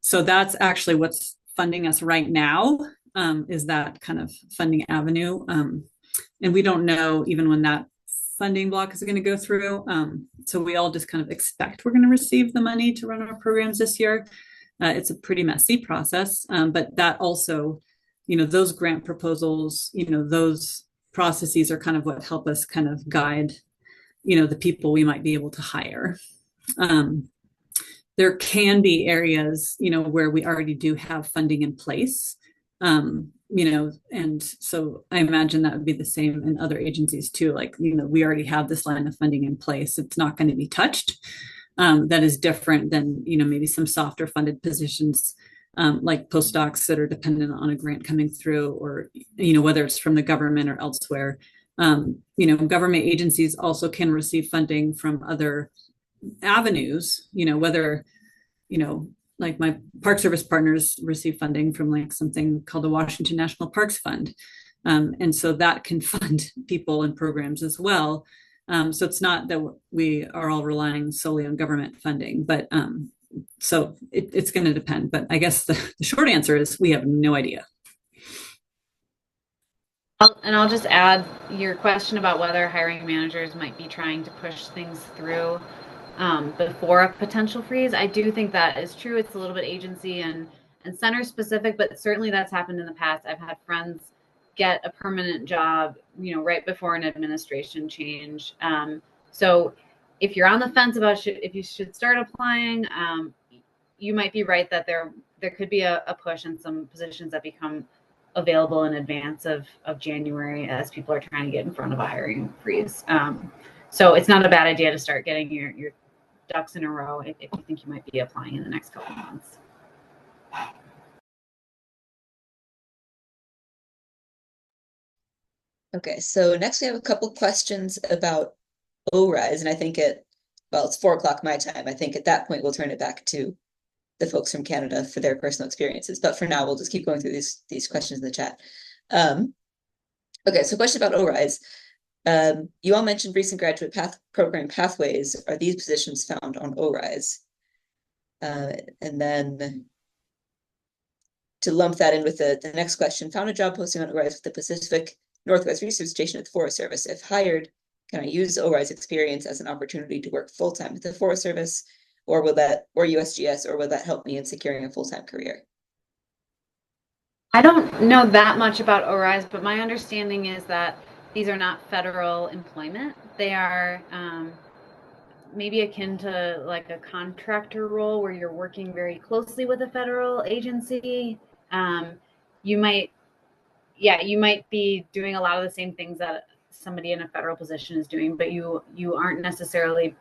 So that's actually what's funding us right now, is that kind of funding avenue. And we don't know even when that funding block is going to go through. So we all just kind of expect we're going to receive the money to run our programs this year. It's a pretty messy process, but that also, those grant proposals, those processes are kind of what help us kind of guide, the people we might be able to hire. There can be areas, where we already do have funding in place, and so I imagine that would be the same in other agencies too. Like, we already have this line of funding in place. It's not going to be touched. That is different than, maybe some softer funded positions, like postdocs that are dependent on a grant coming through, or, whether it's from the government or elsewhere. Government agencies also can receive funding from other avenues, whether, like my Park Service partners receive funding from like something called the Washington National Parks Fund. And so that can fund people and programs as well. So it's not that we are all relying solely on government funding, but so it's going to depend. But I guess the short answer is we have no idea. And I'll just add your question about whether hiring managers might be trying to push things through. before a potential freeze. I do think that is true. It's a little bit agency and center specific, but certainly that's happened in the past. I've had friends get a permanent job, right before an administration change. So if you're on the fence about if you should start applying, you might be right that there could be a push in some positions that become available in advance of January as people are trying to get in front of a hiring freeze. So it's not a bad idea to start getting your ducks in a row if you think you might be applying in the next couple of months. Okay, so next we have a couple questions about ORISE, and I think it's 4:00 my time. I think at that point we'll turn it back to the folks from Canada for their personal experiences. But for now, we'll just keep going through these questions in the chat. Okay, so question about ORISE. You all mentioned recent graduate program pathways. Are these positions found on ORISE? And then to lump that in with the next question, found a job posting on ORISE with the Pacific Northwest Research Station at the Forest Service. If hired, can I use ORISE experience as an opportunity to work full-time with the Forest Service, or USGS, or will that help me in securing a full-time career? I don't know that much about ORISE, but my understanding is that these are not federal employment. They are maybe akin to like a contractor role where you're working very closely with a federal agency. You might be doing a lot of the same things that somebody in a federal position is doing, but you aren't necessarily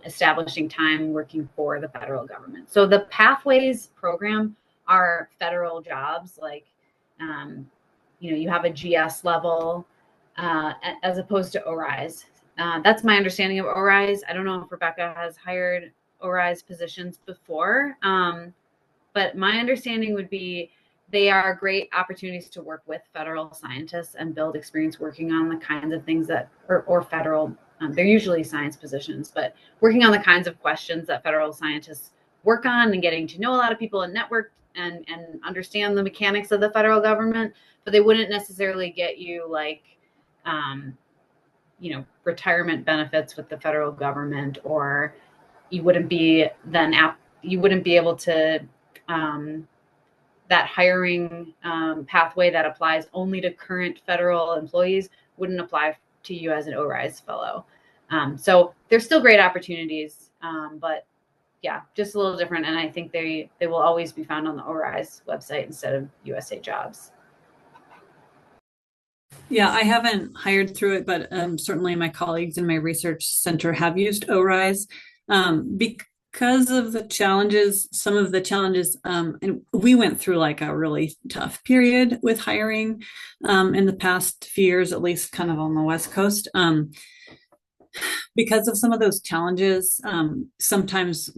establishing time working for the federal government. So the Pathways program are federal jobs, like you have a GS level as opposed to ORISE. That's my understanding of ORISE. I don't know if Rebecca has hired ORISE positions before, but my understanding would be they are great opportunities to work with federal scientists and build experience working on the kinds of things that, or federal, they're usually science positions, but working on the kinds of questions that federal scientists work on and getting to know a lot of people and network and understand the mechanics of the federal government, but they wouldn't necessarily get you like, retirement benefits with the federal government, or you wouldn't be able to, that hiring pathway that applies only to current federal employees wouldn't apply to you as an ORISE fellow. So there's still great opportunities, but yeah, just a little different. And I think they will always be found on the ORISE website instead of USA Jobs. Yeah, I haven't hired through it, but certainly my colleagues in my research center have used ORISE because of the challenges, some of the challenges, and we went through like a really tough period with hiring in the past few years, at least kind of on the West Coast. Because of some of those challenges, sometimes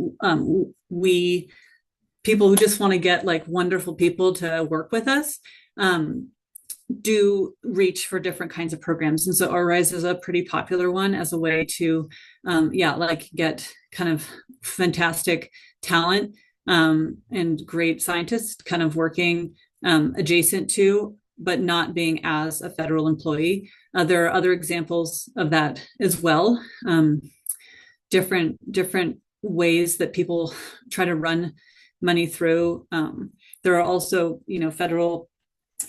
people who just want to get like wonderful people to work with us, do reach for different kinds of programs. And so ORISE is a pretty popular one as a way to, get kind of fantastic talent and great scientists kind of working adjacent to, but not being as a federal employee. There are other examples of that as well. Different ways that people try to run money through. There are also, federal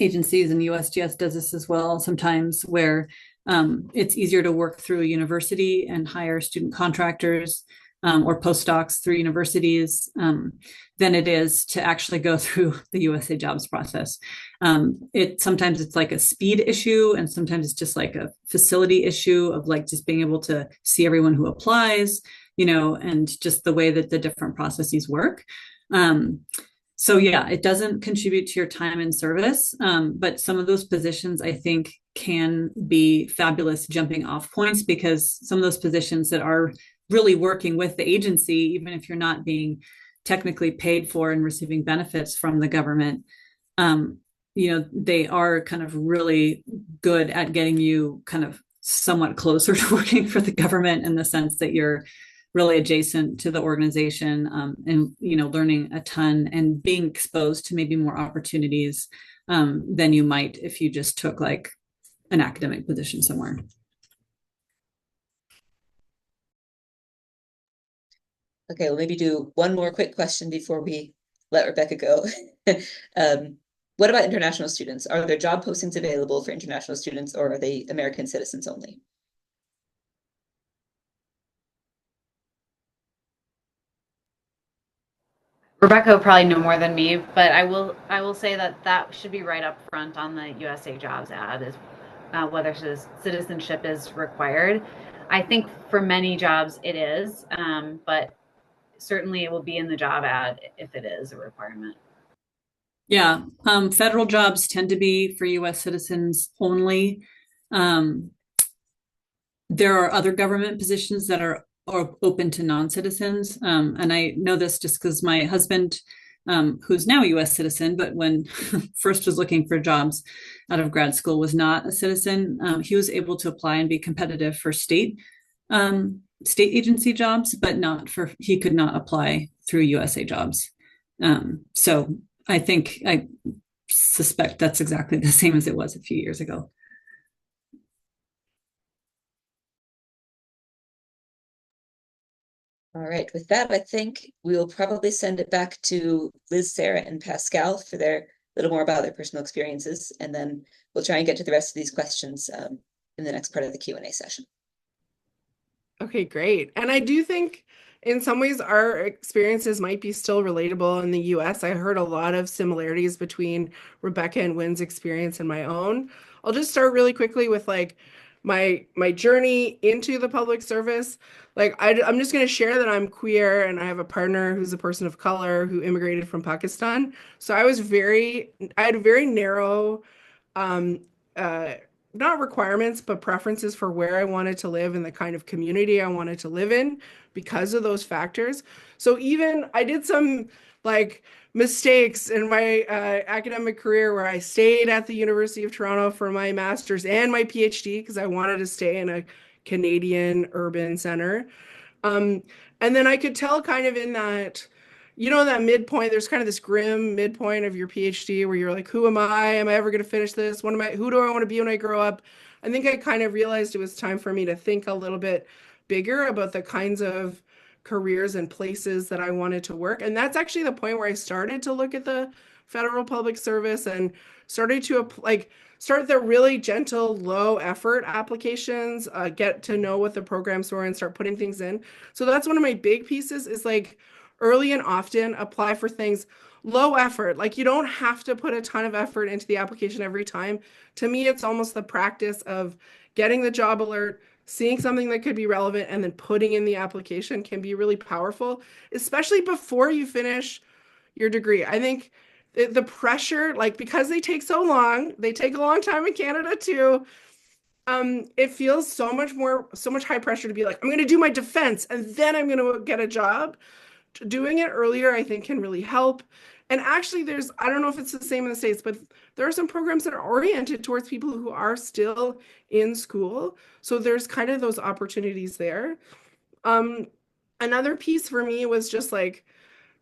agencies, and USGS does this as well sometimes, where it's easier to work through a university and hire student contractors or postdocs through universities than it is to actually go through the USA Jobs process. Sometimes it's like a speed issue, and sometimes it's just like a facility issue of like just being able to see everyone who applies, and just the way that the different processes work. So yeah, it doesn't contribute to your time in service, but some of those positions I think can be fabulous jumping off points, because some of those positions that are really working with the agency, even if you're not being technically paid for and receiving benefits from the government, they are kind of really good at getting you kind of somewhat closer to working for the government, in the sense that you're really adjacent to the organization, and learning a ton and being exposed to maybe more opportunities than you might if you just took like an academic position somewhere. Okay, we'll maybe do one more quick question before we let Rebecca go. What about international students? Are there job postings available for international students, or are they American citizens only? Rebecca will probably know more than me, but I will say that that should be right up front on the USA Jobs ad, is whether citizenship is required. I think for many jobs it is, but certainly it will be in the job ad if it is a requirement. Yeah, federal jobs tend to be for U.S. citizens only. There are other government positions that are open to non-citizens. And I know this just because my husband, who's now a U.S. citizen, but when first was looking for jobs out of grad school, was not a citizen. He was able to apply and be competitive for state agency jobs, but he could not apply through USA Jobs. So I suspect that's exactly the same as it was a few years ago. All right, with that, I think we will probably send it back to Liz, Sarah, and Pascal for their little more about their personal experiences, and then we'll try and get to the rest of these questions in the next part of the Q&A session. Okay, great. And I do think in some ways our experiences might be still relatable in the US. I heard a lot of similarities between Rebecca and Wynn's experience and my own. I'll just start really quickly with like my journey into the public service. Like I'm just going to share that I'm queer and I have a partner who's a person of color who immigrated from Pakistan. So I had very narrow um not requirements, but preferences for where I wanted to live and the kind of community I wanted to live in because of those factors. So even I did some like mistakes in my academic career where I stayed at the University of Toronto for my master's and my PhD because I wanted to stay in a Canadian urban center. And then I could tell kind of in that, that midpoint, there's kind of this grim midpoint of your PhD where you're like, who am I? Am I ever going to finish this? Who do I want to be when I grow up? I think I kind of realized it was time for me to think a little bit bigger about the kinds of careers and places that I wanted to work. And that's actually the point where I started to look at the federal public service and started to start the really gentle, low effort applications, get to know what the programs were and start putting things in. So that's one of my big pieces is like early and often apply for things low effort. Like you don't have to put a ton of effort into the application every time. To me, it's almost the practice of getting the job alert, seeing something that could be relevant, and then putting in the application can be really powerful, especially before you finish your degree. I think the pressure, like because they take so long, they take a long time in Canada too. It feels so much high pressure to be like, I'm going to do my defense and then I'm going to get a job. Doing it earlier, I think, can really help. And actually, I don't know if it's the same in the States, but there are some programs that are oriented towards people who are still in school. So there's kind of those opportunities there. Another piece for me was just like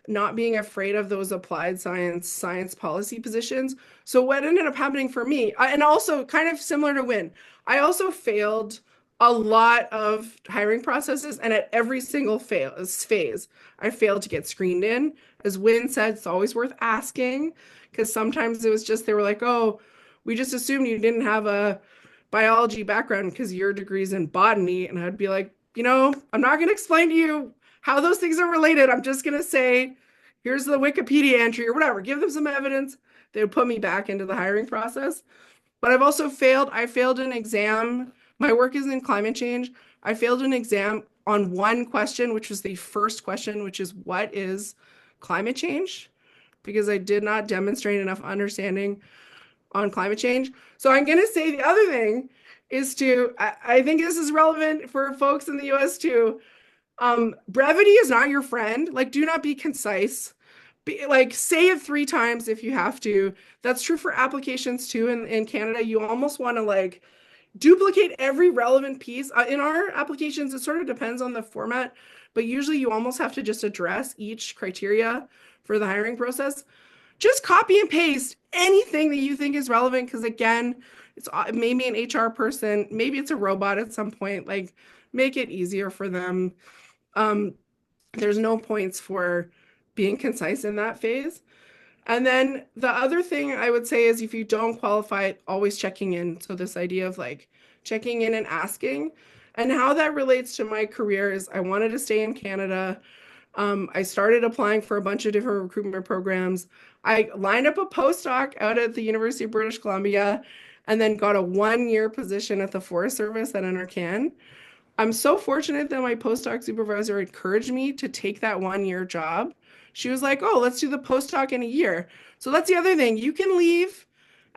not being afraid of those applied science policy positions. So what ended up happening for me, and also kind of similar to Wynn, I also failed a lot of hiring processes, and at every single phase, I failed to get screened in. As Wynn said, it's always worth asking, because sometimes it was just, they were like, oh, we just assumed you didn't have a biology background because your degree's in botany. And I'd be like, I'm not going to explain to you how those things are related. I'm just going to say, here's the Wikipedia entry or whatever, give them some evidence. They would put me back into the hiring process. But I've also failed. I failed an exam. My work is in climate change. I failed an exam on one question, which was the first question, which is what is climate change? Because I did not demonstrate enough understanding on climate change. So I'm going to say the other thing is I think this is relevant for folks in the US too. Brevity is not your friend. Like, do not be concise. Say it 3 times if you have to. That's true for applications too. In Canada, you almost want to duplicate every relevant piece. In our applications, it sort of depends on the format, but usually you almost have to just address each criteria for the hiring process. Just copy and paste anything that you think is relevant, because again, it's maybe an HR person, maybe it's a robot at some point. Make it easier for them. there's no points for being concise in that phase. And then the other thing I would say is if you don't qualify, always checking in. So this idea of like checking in and asking, and how that relates to my career is I wanted to stay in Canada. I started applying for a bunch of different recruitment programs. I lined up a postdoc out at the University of British Columbia and then got a 1-year position at the Forest Service at NRCan. I'm so fortunate that my postdoc supervisor encouraged me to take that 1-year job. She was like, oh, let's do the postdoc in a year. So that's the other thing. You can leave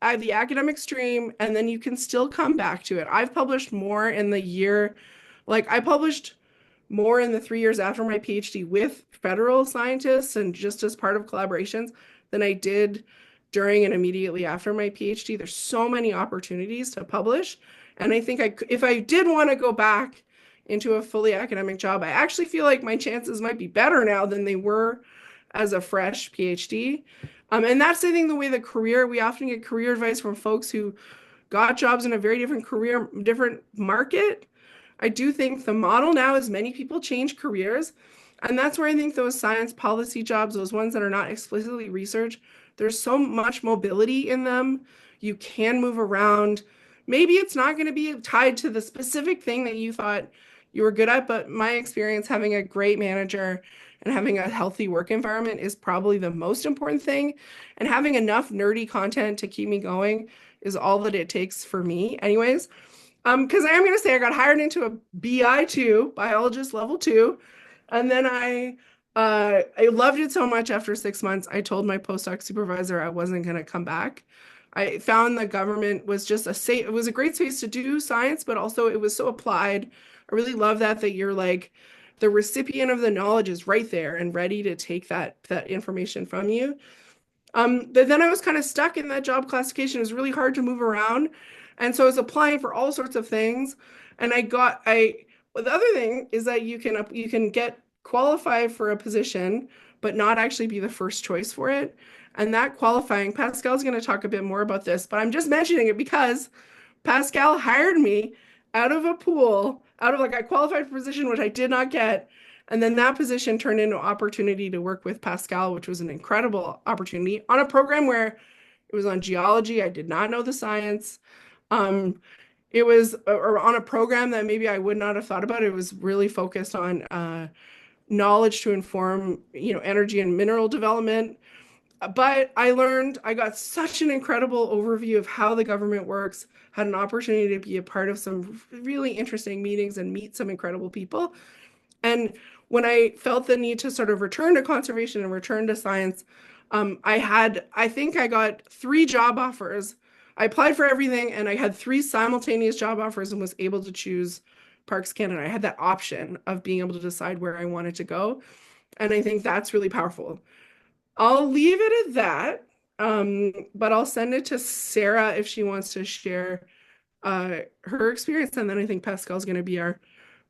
the academic stream and then you can still come back to it. I've published more in the year, like I published more in the 3 years after my PhD with federal scientists and just as part of collaborations than I did during and immediately after my PhD. There's so many opportunities to publish. And I think if I did want to go back into a fully academic job, I actually feel like my chances might be better now than they were as a fresh PhD. And that's, I think, the way we often get career advice from folks who got jobs in a very different market. I do think the model now is many people change careers. And that's where I think those science policy jobs, those ones that are not explicitly research, there's so much mobility in them. You can move around. Maybe it's not going to be tied to the specific thing that you thought you were good at, but my experience having a great manager and having a healthy work environment is probably the most important thing. And having enough nerdy content to keep me going is all that it takes for me anyways. Because I am going to say I got hired into a BI2, biologist level 2, and then I loved it so much after 6 months, I told my postdoc supervisor I wasn't going to come back. I found the government was just it was a great space to do science, but also it was so applied. I really love that you're like, the recipient of the knowledge is right there and ready to take that information from you. But then I was kind of stuck in that job classification. It was really hard to move around. And so I was applying for all sorts of things. And the other thing is that you can get qualified for a position, but not actually be the first choice for it. And that qualifying, Pascal's going to talk a bit more about this, but I'm just mentioning it because Pascal hired me out of a pool, out of like a qualified position, which I did not get. And then that position turned into an opportunity to work with Pascal, which was an incredible opportunity on a program where it was on geology. I did not know the science. It was on a program that maybe I would not have thought about. It was really focused on knowledge to inform, energy and mineral development. But I got such an incredible overview of how the government works, had an opportunity to be a part of some really interesting meetings and meet some incredible people. And when I felt the need to sort of return to conservation and return to science, I think I got 3 job offers. I applied for everything and I had 3 simultaneous job offers and was able to choose Parks Canada. I had that option of being able to decide where I wanted to go. And I think that's really powerful. I'll leave it at that, but I'll send it to Sarah if she wants to share her experience. And then I think Pascal's going to be our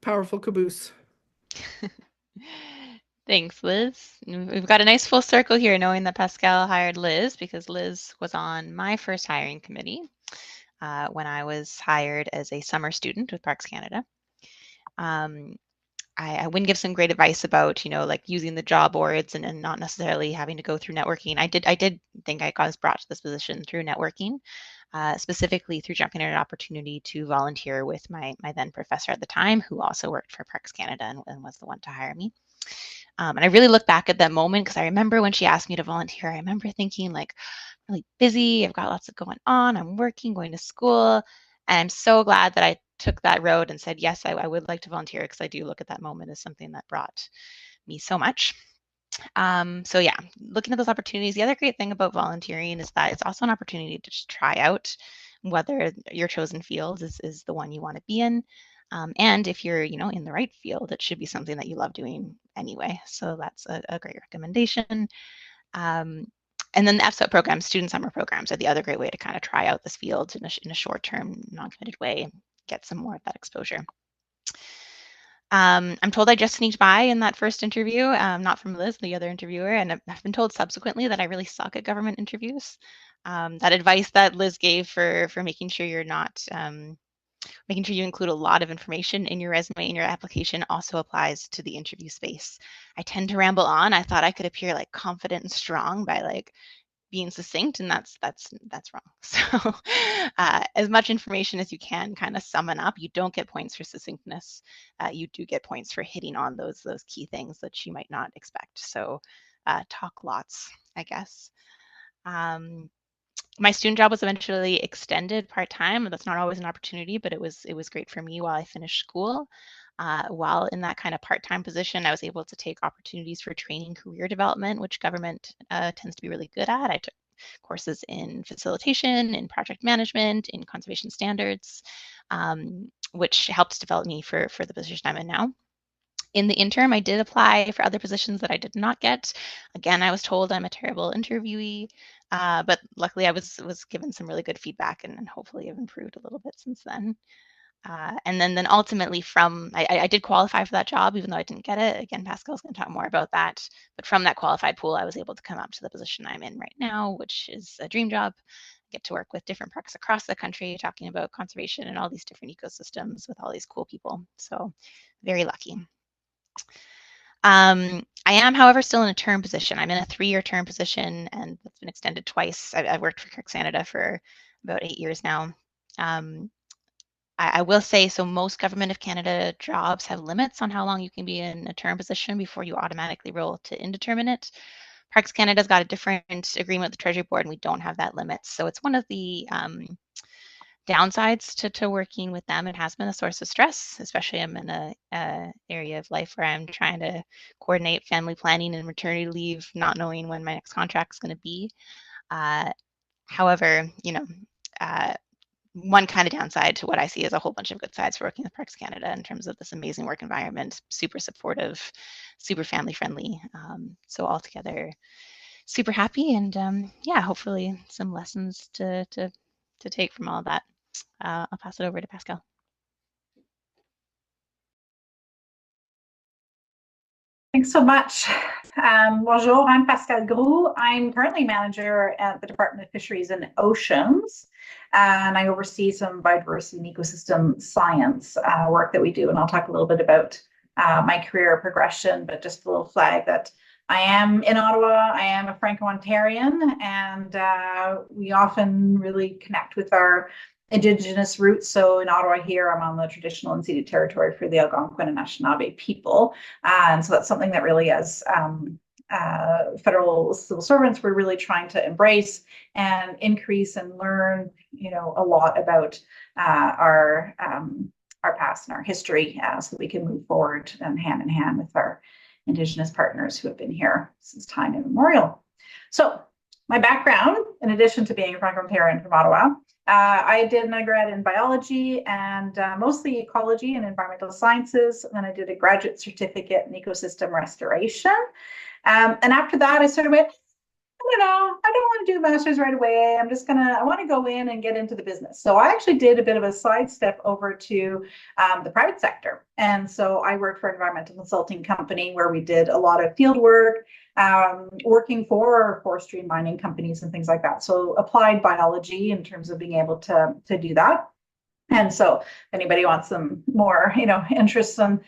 powerful caboose. Thanks, Liz. We've got a nice full circle here knowing that Pascal hired Liz because Liz was on my first hiring committee when I was hired as a summer student with Parks Canada. I wouldn't give some great advice about, like using the job boards and not necessarily having to go through networking. I did think I was brought to this position through networking, specifically through jumping at an opportunity to volunteer with my then professor at the time, who also worked for Parks Canada and was the one to hire me. And I really look back at that moment because I remember when she asked me to volunteer, I remember thinking like, really busy, I've got lots of going on, I'm working, going to school, and I'm so glad that I took that road and said, yes, I would like to volunteer because I do look at that moment as something that brought me so much. So yeah, looking at those opportunities, the other great thing about volunteering is that it's also an opportunity to just try out whether your chosen field is the one you want to be in. And if you're, in the right field, it should be something that you love doing anyway. So that's a great recommendation. And then the FSOT programs, student summer programs, are the other great way to kind of try out this field in a short-term, non-committed way, and get some more of that exposure. I'm told I just sneaked by in that first interview, not from Liz, the other interviewer, and I've been told subsequently that I really suck at government interviews. That advice that Liz gave for making sure you're not Making sure you include a lot of information in your resume and your application also applies to the interview space. I tend to ramble on. I thought I could appear like confident and strong by like being succinct, and that's wrong. So as much information as you can kind of summon up. You don't get points for succinctness. You do get points for hitting on those key things that you might not expect. So talk lots, I guess. My student job was eventually extended part-time. That's not always an opportunity, but it was great for me while I finished school. While in that kind of part-time position, I was able to take opportunities for training career development, which government tends to be really good at. I took courses in facilitation, in project management, in conservation standards, which helped develop me for the position I'm in now. In the interim, I did apply for other positions that I did not get. Again, I was told I'm a terrible interviewee, but luckily I was given some really good feedback, and hopefully I've improved a little bit since then. And then ultimately I did qualify for that job, even though I didn't get it. Again, Pascal's going to talk more about that. But from that qualified pool, I was able to come up to the position I'm in right now, which is a dream job. I get to work with different parks across the country, talking about conservation and all these different ecosystems with all these cool people. So very lucky. I am, however, still in a term position. I'm in a 3-year term position, and it's been extended twice. I've worked for Parks Canada for about 8 years now. I will say, so most Government of Canada jobs have limits on how long you can be in a term position before you automatically roll to indeterminate. Parks Canada's got a different agreement with the Treasury Board, and we don't have that limit. So it's one of the downsides to working with them. It has been a source of stress, especially I'm in a area of life where I'm trying to coordinate family planning and maternity leave, not knowing when my next contract is going to be. However, one kind of downside to what I see is a whole bunch of good sides for working with Parks Canada in terms of this amazing work environment, super supportive, super family friendly. So altogether, super happy, and yeah, hopefully some lessons to take from all of that. I'll pass it over to Pascal. Thanks so much. Bonjour, I'm Pascal Groux. I'm currently manager at the Department of Fisheries and Oceans, and I oversee some biodiversity and ecosystem science work that we do. And I'll talk a little bit about my career progression, but just a little flag that I am in Ottawa. I am a Franco-Ontarian, and we often really connect with our Indigenous roots. So in Ottawa here, I'm on the traditional unceded territory for the Algonquin and Anishinaabe people. And so that's something that really, as federal civil servants, we're really trying to embrace and increase and learn, a lot about our past and our history, so that we can move forward and hand in hand with our Indigenous partners who have been here since time immemorial. So my background, in addition to being a Franco-Ontarian from Ottawa, I did an undergrad in biology and mostly ecology and environmental sciences. And then I did a graduate certificate in ecosystem restoration. And after that, I sort of went, I don't want to do a master's right away. I want to go in and get into the business. So I actually did a bit of a sidestep over to the private sector. And so I worked for an environmental consulting company where we did a lot of field work, working for forestry and mining companies and things like that. So applied biology in terms of being able to do that. And so if anybody wants some more, interests and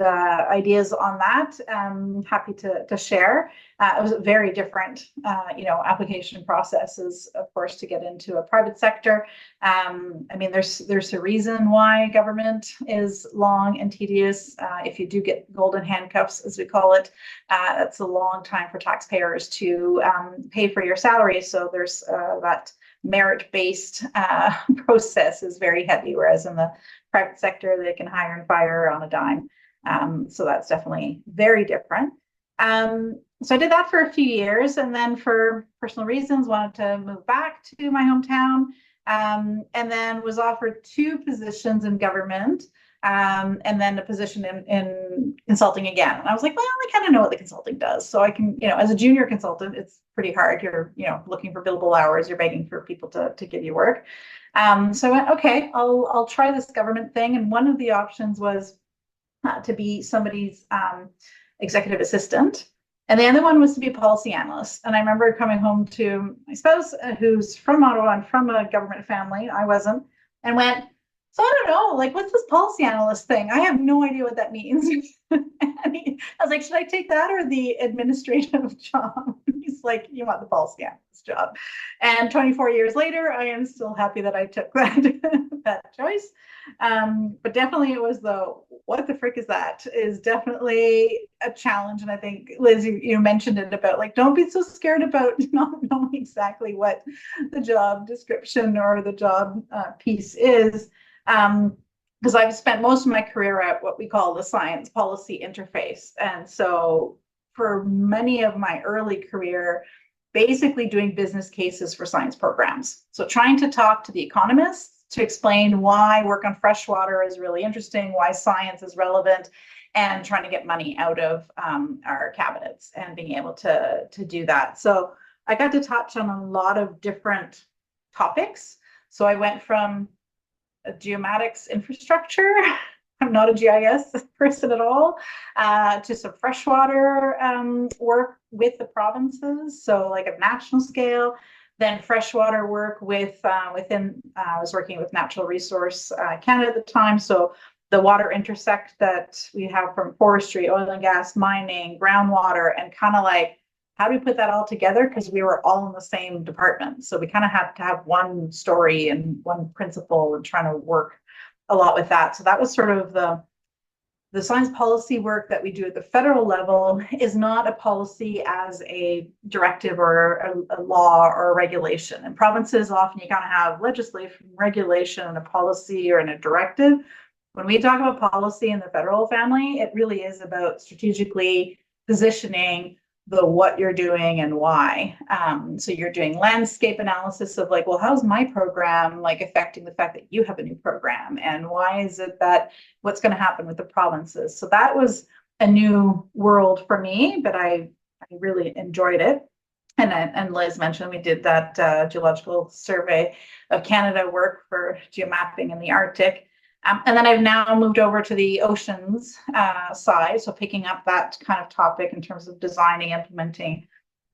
ideas on that, I'm happy to share. It was a very different, application processes, of course, to get into a private sector. There's a reason why government is long and tedious. If you do get golden handcuffs, as we call it, that's a long time for taxpayers to pay for your salary. So there's that merit-based process is very heavy, whereas in the private sector, they can hire and fire on a dime. So that's definitely very different. So I did that for a few years, and then for personal reasons, wanted to move back to my hometown, and then was offered 2 positions in government, and then a position in consulting again. And I was like, well, I kind of know what the consulting does. So I can, as a junior consultant, it's pretty hard. You're, looking for billable hours. You're begging for people to give you work. So I went, okay, I'll try this government thing. And one of the options was to be somebody's executive assistant. And the other one was to be a policy analyst. And I remember coming home to my spouse, who's from Ottawa and from a government family. I wasn't, and went, so I don't know, like, what's this policy analyst thing? I have no idea what that means. And I was like, should I take that or the administrative job? He's like, you want the policy analyst job. And 24 years later, I am still happy that I took that choice. But definitely it was what the frick is that, is definitely a challenge. And I think, Liz, you mentioned it about, like, don't be so scared about not knowing exactly what the job description or the job piece is. Because I've spent most of my career at what we call the science policy interface. And so for many of my early career, basically doing business cases for science programs. So trying to talk to the economists to explain why work on freshwater is really interesting, why science is relevant, and trying to get money out of our cabinets and being able to do that. So I got to touch on a lot of different topics. So I went from a geomatics infrastructure, I'm not a GIS person at all, to some freshwater work with the provinces, so like a national scale, then freshwater work with I was working with Natural Resource Canada at the time, so the water intersect that we have from forestry, oil and gas, mining, groundwater, and kind of like, how do we put that all together? Because we were all in the same department. So we kind of had to have one story and one principle and trying to work a lot with that. So that was sort of the science policy work that we do at the federal level is not a policy as a directive or a law or a regulation. In provinces, often you kind of have legislation, regulation, and a policy or a directive. When we talk about policy in the federal family, it really is about strategically positioning what you're doing and why. So you're doing landscape analysis of like, well, how's my program like affecting the fact that you have a new program? And why is it that what's going to happen with the provinces? So that was a new world for me, but I really enjoyed it. And Liz mentioned we did that geological survey of Canada work for geomapping in the Arctic. And then I've now moved over to the oceans side, so picking up that kind of topic in terms of designing, implementing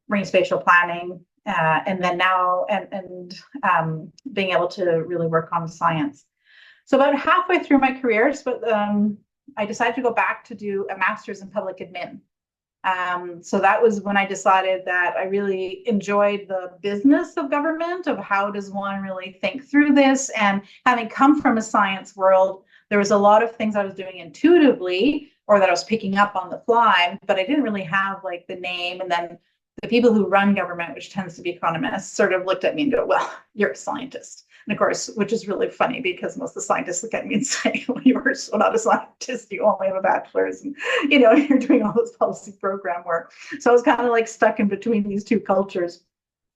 marine spatial planning, and then now being able to really work on science. So about halfway through my career, I decided to go back to do a master's in public admin. So that was when I decided that I really enjoyed the business of government, of how does one really think through this. And having come from a science world, there was a lot of things I was doing intuitively or that I was picking up on the fly, but I didn't really have like the name. And then the people who run government, which tends to be economists, sort of looked at me and go, well, you're a scientist. And of course, which is really funny because most of the scientists look at me and say, well, you're so not a scientist, you only have a bachelor's and, you're doing all this policy program work. So I was kind of like stuck in between these two cultures.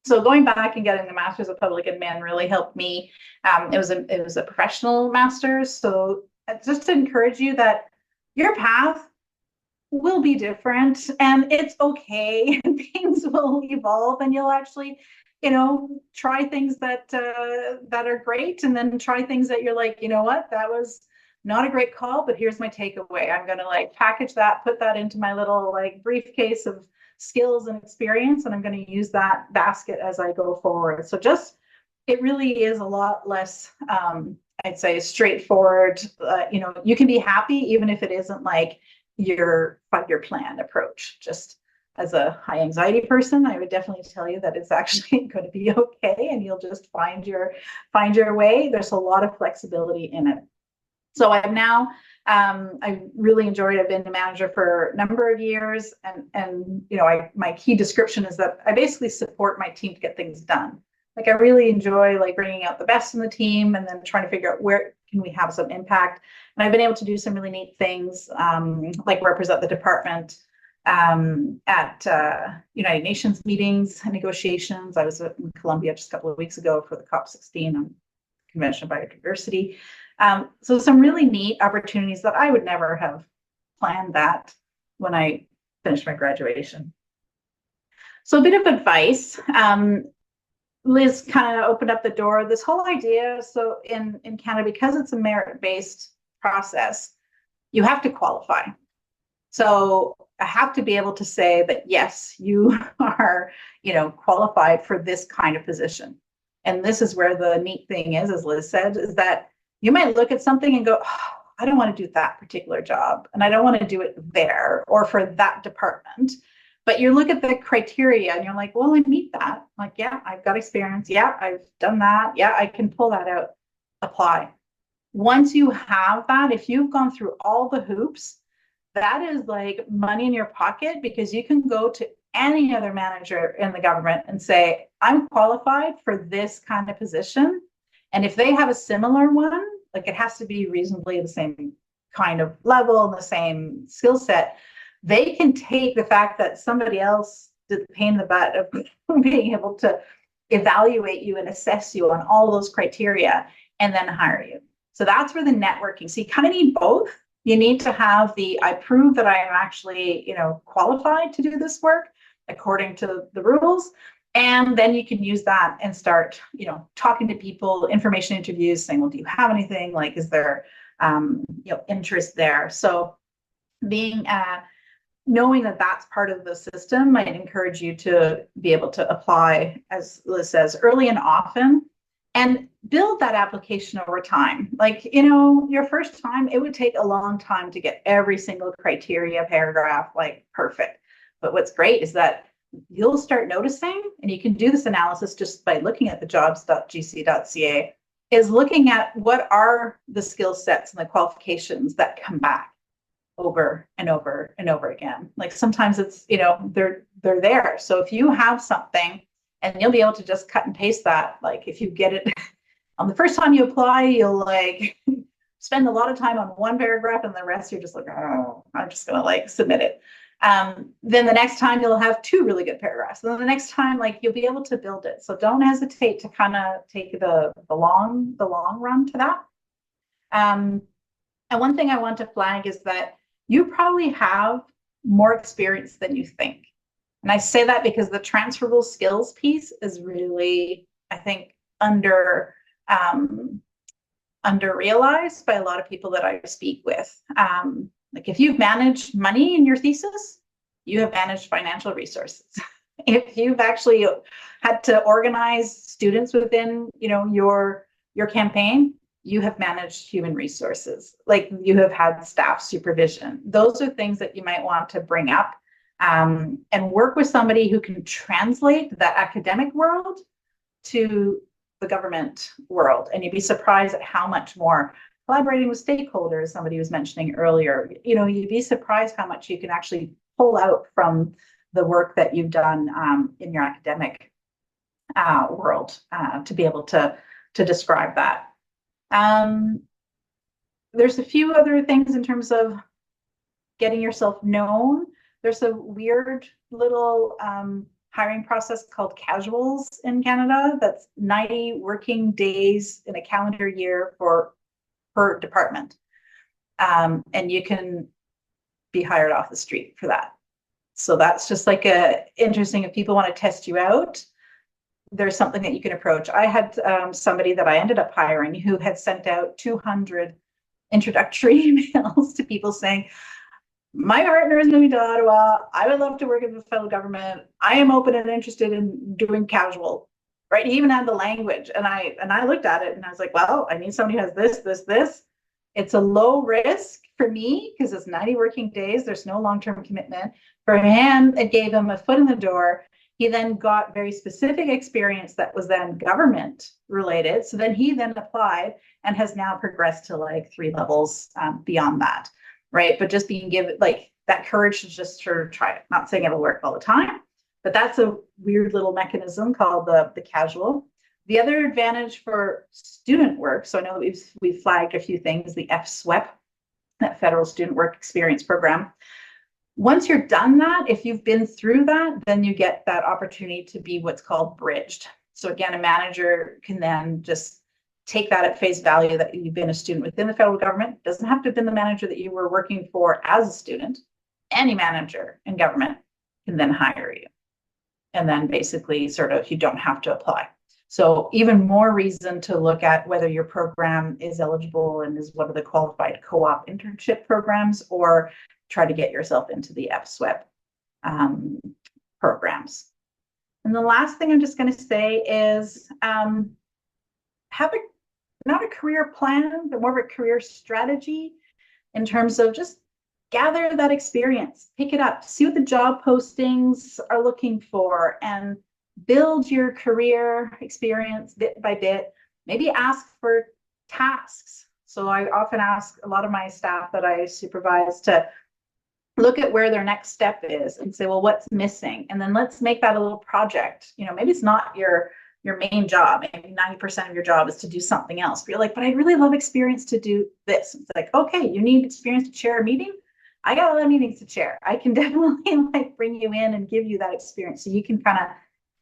So going back and getting the master's of public admin really helped me. It was a professional master's. So just to encourage you that your path will be different and it's okay. Things will evolve and you'll actually try things that are great, and then try things that you're like, what, that was not a great call, but here's my takeaway. I'm going to like package that, put that into my little like briefcase of skills and experience, and I'm going to use that basket as I go forward. So it really is a lot less, I'd say, straightforward. You can be happy even if it isn't like your 5-year plan approach. Just as a high anxiety person, I would definitely tell you that it's actually going to be okay, and you'll just find your way. There's a lot of flexibility in it. So I've now, I really enjoyed it. I've been a manager for a number of years, and my key description is that I basically support my team to get things done. Like I really enjoy like bringing out the best in the team and then trying to figure out where can we have some impact. And I've been able to do some really neat things, like represent the department at United Nations meetings and negotiations. I was in Colombia just a couple of weeks ago for the COP16 on Convention of Biodiversity. So some really neat opportunities that I would never have planned that when I finished my graduation. So a bit of advice. Liz kind of opened up the door. This whole idea, so in Canada, because it's a merit-based process, you have to qualify. So I have to be able to say that, yes, you are, qualified for this kind of position. And this is where the neat thing is, as Liz said, is that You might look at something and go, oh, I don't want to do that particular job, and I don't want to do it there or for that department. But you look at the criteria and you're like, well, I meet that. Like, yeah, I've got experience. Yeah, I've done that. Yeah, I can pull that out, apply. Once you have that, if you've gone through all the hoops, that is like money in your pocket, because you can go to any other manager in the government and say, I'm qualified for this kind of position. And if they have a similar one, like it has to be reasonably the same kind of level, the same skill set, they can take the fact that somebody else did the pain in the butt of being able to evaluate you and assess you on all those criteria and then hire you. So that's where the networking. So you kind of need both. You need to have I prove that I am actually, qualified to do this work according to the rules. And then you can use that and start, talking to people, information interviews, saying, well, do you have anything? Like, is there, interest there? So knowing that that's part of the system might encourage you to be able to apply, as Liz says, early and often, and build that application over time. Like, your first time, it would take a long time to get every single criteria paragraph like perfect. But what's great is that you'll start noticing, and you can do this analysis just by looking at the jobs.gc.ca, is looking at what are the skill sets and the qualifications that come back over and over and over again. Like sometimes it's, they're there. So if you have something, and you'll be able to just cut and paste that. Like if you get it on the first time you apply, you'll like spend a lot of time on one paragraph, and the rest you're just like, oh, I'm just gonna like submit it. Then the next time you'll have two really good paragraphs. And then the next time, like you'll be able to build it. So don't hesitate to kind of take the long run to that. And one thing I want to flag is that you probably have more experience than you think. And I say that because the transferable skills piece is really, I think, under realized by a lot of people that I speak with. Like if you've managed money in your thesis, you have managed financial resources. If you've actually had to organize students within, your campaign, you have managed human resources. Like you have had staff supervision. Those are things that you might want to bring up. And work with somebody who can translate that academic world to the government world. And you'd be surprised at how much more collaborating with stakeholders, somebody was mentioning earlier, you'd be surprised how much you can actually pull out from the work that you've done in your academic world to be able to describe that. There's a few other things in terms of getting yourself known. There's a weird little hiring process called casuals in Canada. That's 90 working days in a calendar year per department. And you can be hired off the street for that. So that's just like interesting. If people want to test you out, there's something that you can approach. I had somebody that I ended up hiring who had sent out 200 introductory emails to people saying, my partner is moving to Ottawa. I would love to work in the federal government. I am open and interested in doing casual, right? He even had the language. And I looked at it and I was like, well, I need somebody who has this. It's a low risk for me because it's 90 working days. There's no long-term commitment. For him, it gave him a foot in the door. He then got very specific experience that was then government related. So then he then applied and has now progressed to like 3 levels beyond that. Right. But just being given like that courage to just sort of try it. Not saying it'll work all the time, but that's a weird little mechanism called the casual. The other advantage for student work. So I know that we've flagged a few things, the FSWEP, that Federal Student Work Experience Program. Once you're done that, if you've been through that, then you get that opportunity to be what's called bridged. So again, a manager can then just take that at face value that you've been a student within the federal government. It doesn't have to have been the manager that you were working for as a student. Any manager in government can then hire you. And then basically sort of you don't have to apply. So even more reason to look at whether your program is eligible and is one of the qualified co-op internship programs, or try to get yourself into the FSWEP programs. And the last thing I'm just going to say is have not a career plan, but more of a career strategy in terms of just gather that experience, pick it up, see what the job postings are looking for, and build your career experience bit by bit. Maybe ask for tasks. So I often ask a lot of my staff that I supervise to look at where their next step is and say, well, what's missing? And then let's make that a little project. You know, maybe it's not your main job. Maybe 90% of your job is to do something else. But you're like, but I really love experience to do this. It's like, okay, you need experience to chair a meeting. I got a lot of meetings to chair. I can definitely like bring you in and give you that experience. So you can kind of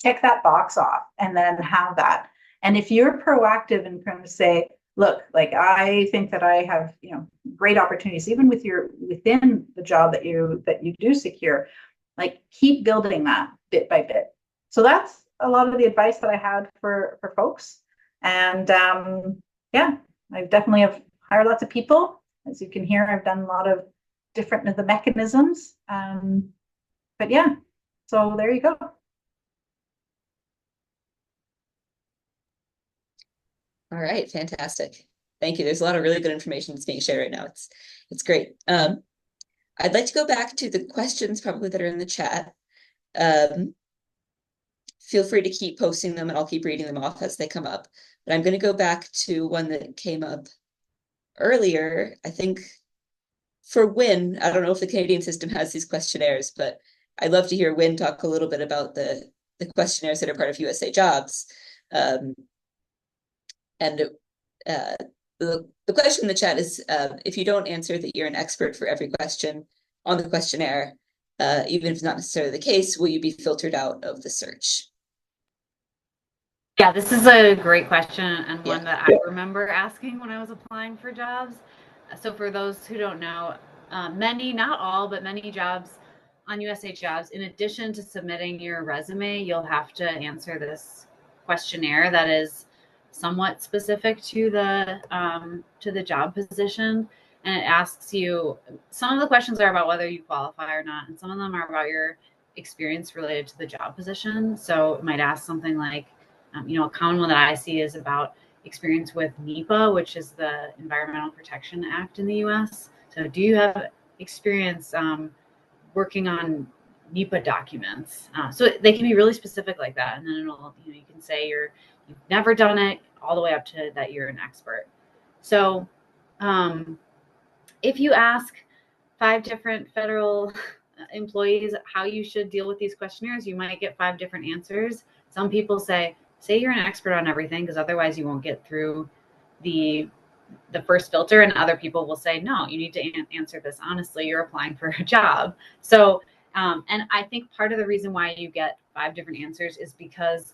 check that box off and then have that. And if you're proactive and kind of say, look, like I think that I have, you know, great opportunities, even within the job that you do secure, like keep building that bit by bit. So that's a lot of the advice that I had for folks. And yeah, I definitely have hired lots of people. As you can hear, I've done a lot of different of the mechanisms. But yeah, so there you go. All right, fantastic. Thank you. There's a lot of really good information that's being shared right now. It's great. I'd like to go back to the questions probably that are in the chat. Feel free to keep posting them and I'll keep reading them off as they come up. But I'm going to go back to one that came up earlier. I think for Wynne, I don't know if the Canadian system has these questionnaires, but I'd love to hear Wynne talk a little bit about the questionnaires that are part of USA Jobs. And the question in the chat is, if you don't answer that you're an expert for every question on the questionnaire, even if it's not necessarily the case, will you be filtered out of the search? Yeah, this is a great question and one that I remember asking when I was applying for jobs. So for those who don't know, many, not all, but many jobs on USA Jobs, in addition to submitting your resume, you'll have to answer this questionnaire that is somewhat specific to the job position. And it asks you, some of the questions are about whether you qualify or not, and some of them are about your experience related to the job position. So it might ask something like, a common one that I see is about experience with NEPA, which is the Environmental Protection Act in the US. So do you have experience working on NEPA documents? So they can be really specific like that. And then it'll, you can say you've never done it, all the way up to that you're an expert. So if you ask 5 different federal employees how you should deal with these questionnaires, you might get 5 different answers. Some people say you're an expert on everything, because otherwise you won't get through the first filter. And other people will say, no, you need to answer this honestly. You're applying for a job. So, and I think part of the reason why you get 5 different answers is because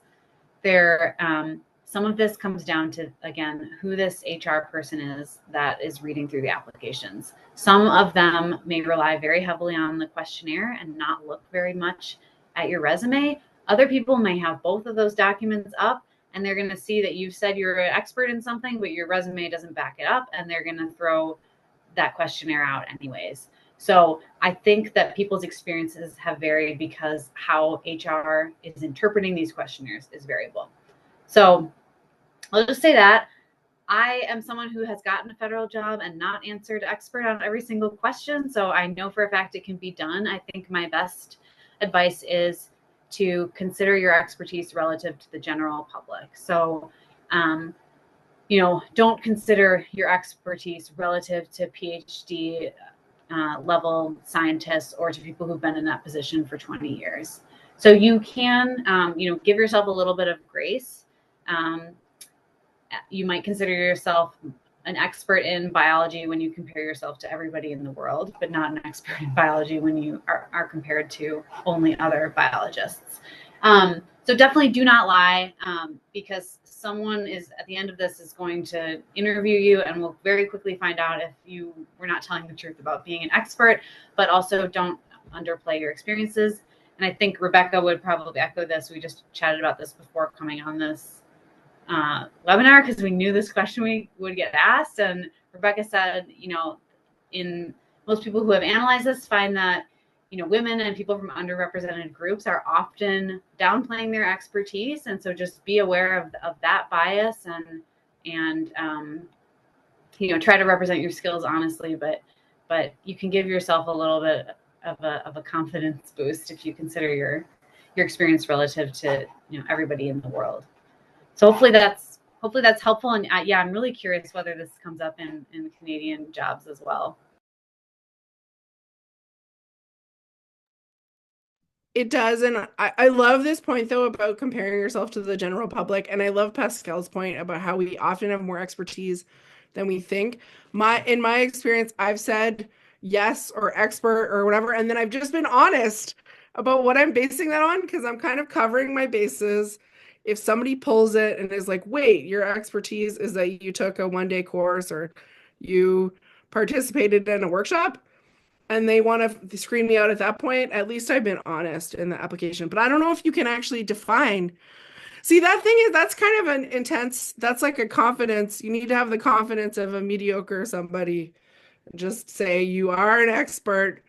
some of this comes down to, again, who this HR person is that is reading through the applications. Some of them may rely very heavily on the questionnaire and not look very much at your resume. Other people may have both of those documents up, and they're going to see that you said you're an expert in something, but your resume doesn't back it up, and they're going to throw that questionnaire out anyways. So I think that people's experiences have varied because how HR is interpreting these questionnaires is variable. So I'll just say that I am someone who has gotten a federal job and not answered expert on every single question. So I know for a fact it can be done. I think my best advice is to consider your expertise relative to the general public. So, don't consider your expertise relative to PhD level scientists or to people who've been in that position for 20 years. So you can, give yourself a little bit of grace. You might consider yourself an expert in biology when you compare yourself to everybody in the world, but not an expert in biology when you are compared to only other biologists. So definitely do not lie, because someone is at the end of this is going to interview you and will very quickly find out if you were not telling the truth about being an expert. But also don't underplay your experiences. And I think Rebecca would probably echo this. We just chatted about this before coming on this webinar, because we knew this question we would get asked. And Rebecca said, in most people who have analyzed this find that, women and people from underrepresented groups are often downplaying their expertise. And so just be aware of that bias and try to represent your skills honestly, but you can give yourself a little bit of a confidence boost if you consider your experience relative to everybody in the world. So hopefully that's helpful. And yeah, I'm really curious whether this comes up in Canadian jobs as well. It does. And I love this point, though, about comparing yourself to the general public. And I love Pascal's point about how we often have more expertise than we think. In my experience, I've said yes or expert or whatever. And then I've just been honest about what I'm basing that on, because I'm kind of covering my bases. If somebody pulls it and is like, wait, your expertise is that you took a one-day course or you participated in a workshop, and they want to screen me out at that point, at least I've been honest in the application. But I don't know if you can actually define. See, that thing is, that's kind of an intense, that's like a confidence. You need to have the confidence of a mediocre somebody. Just say you are an expert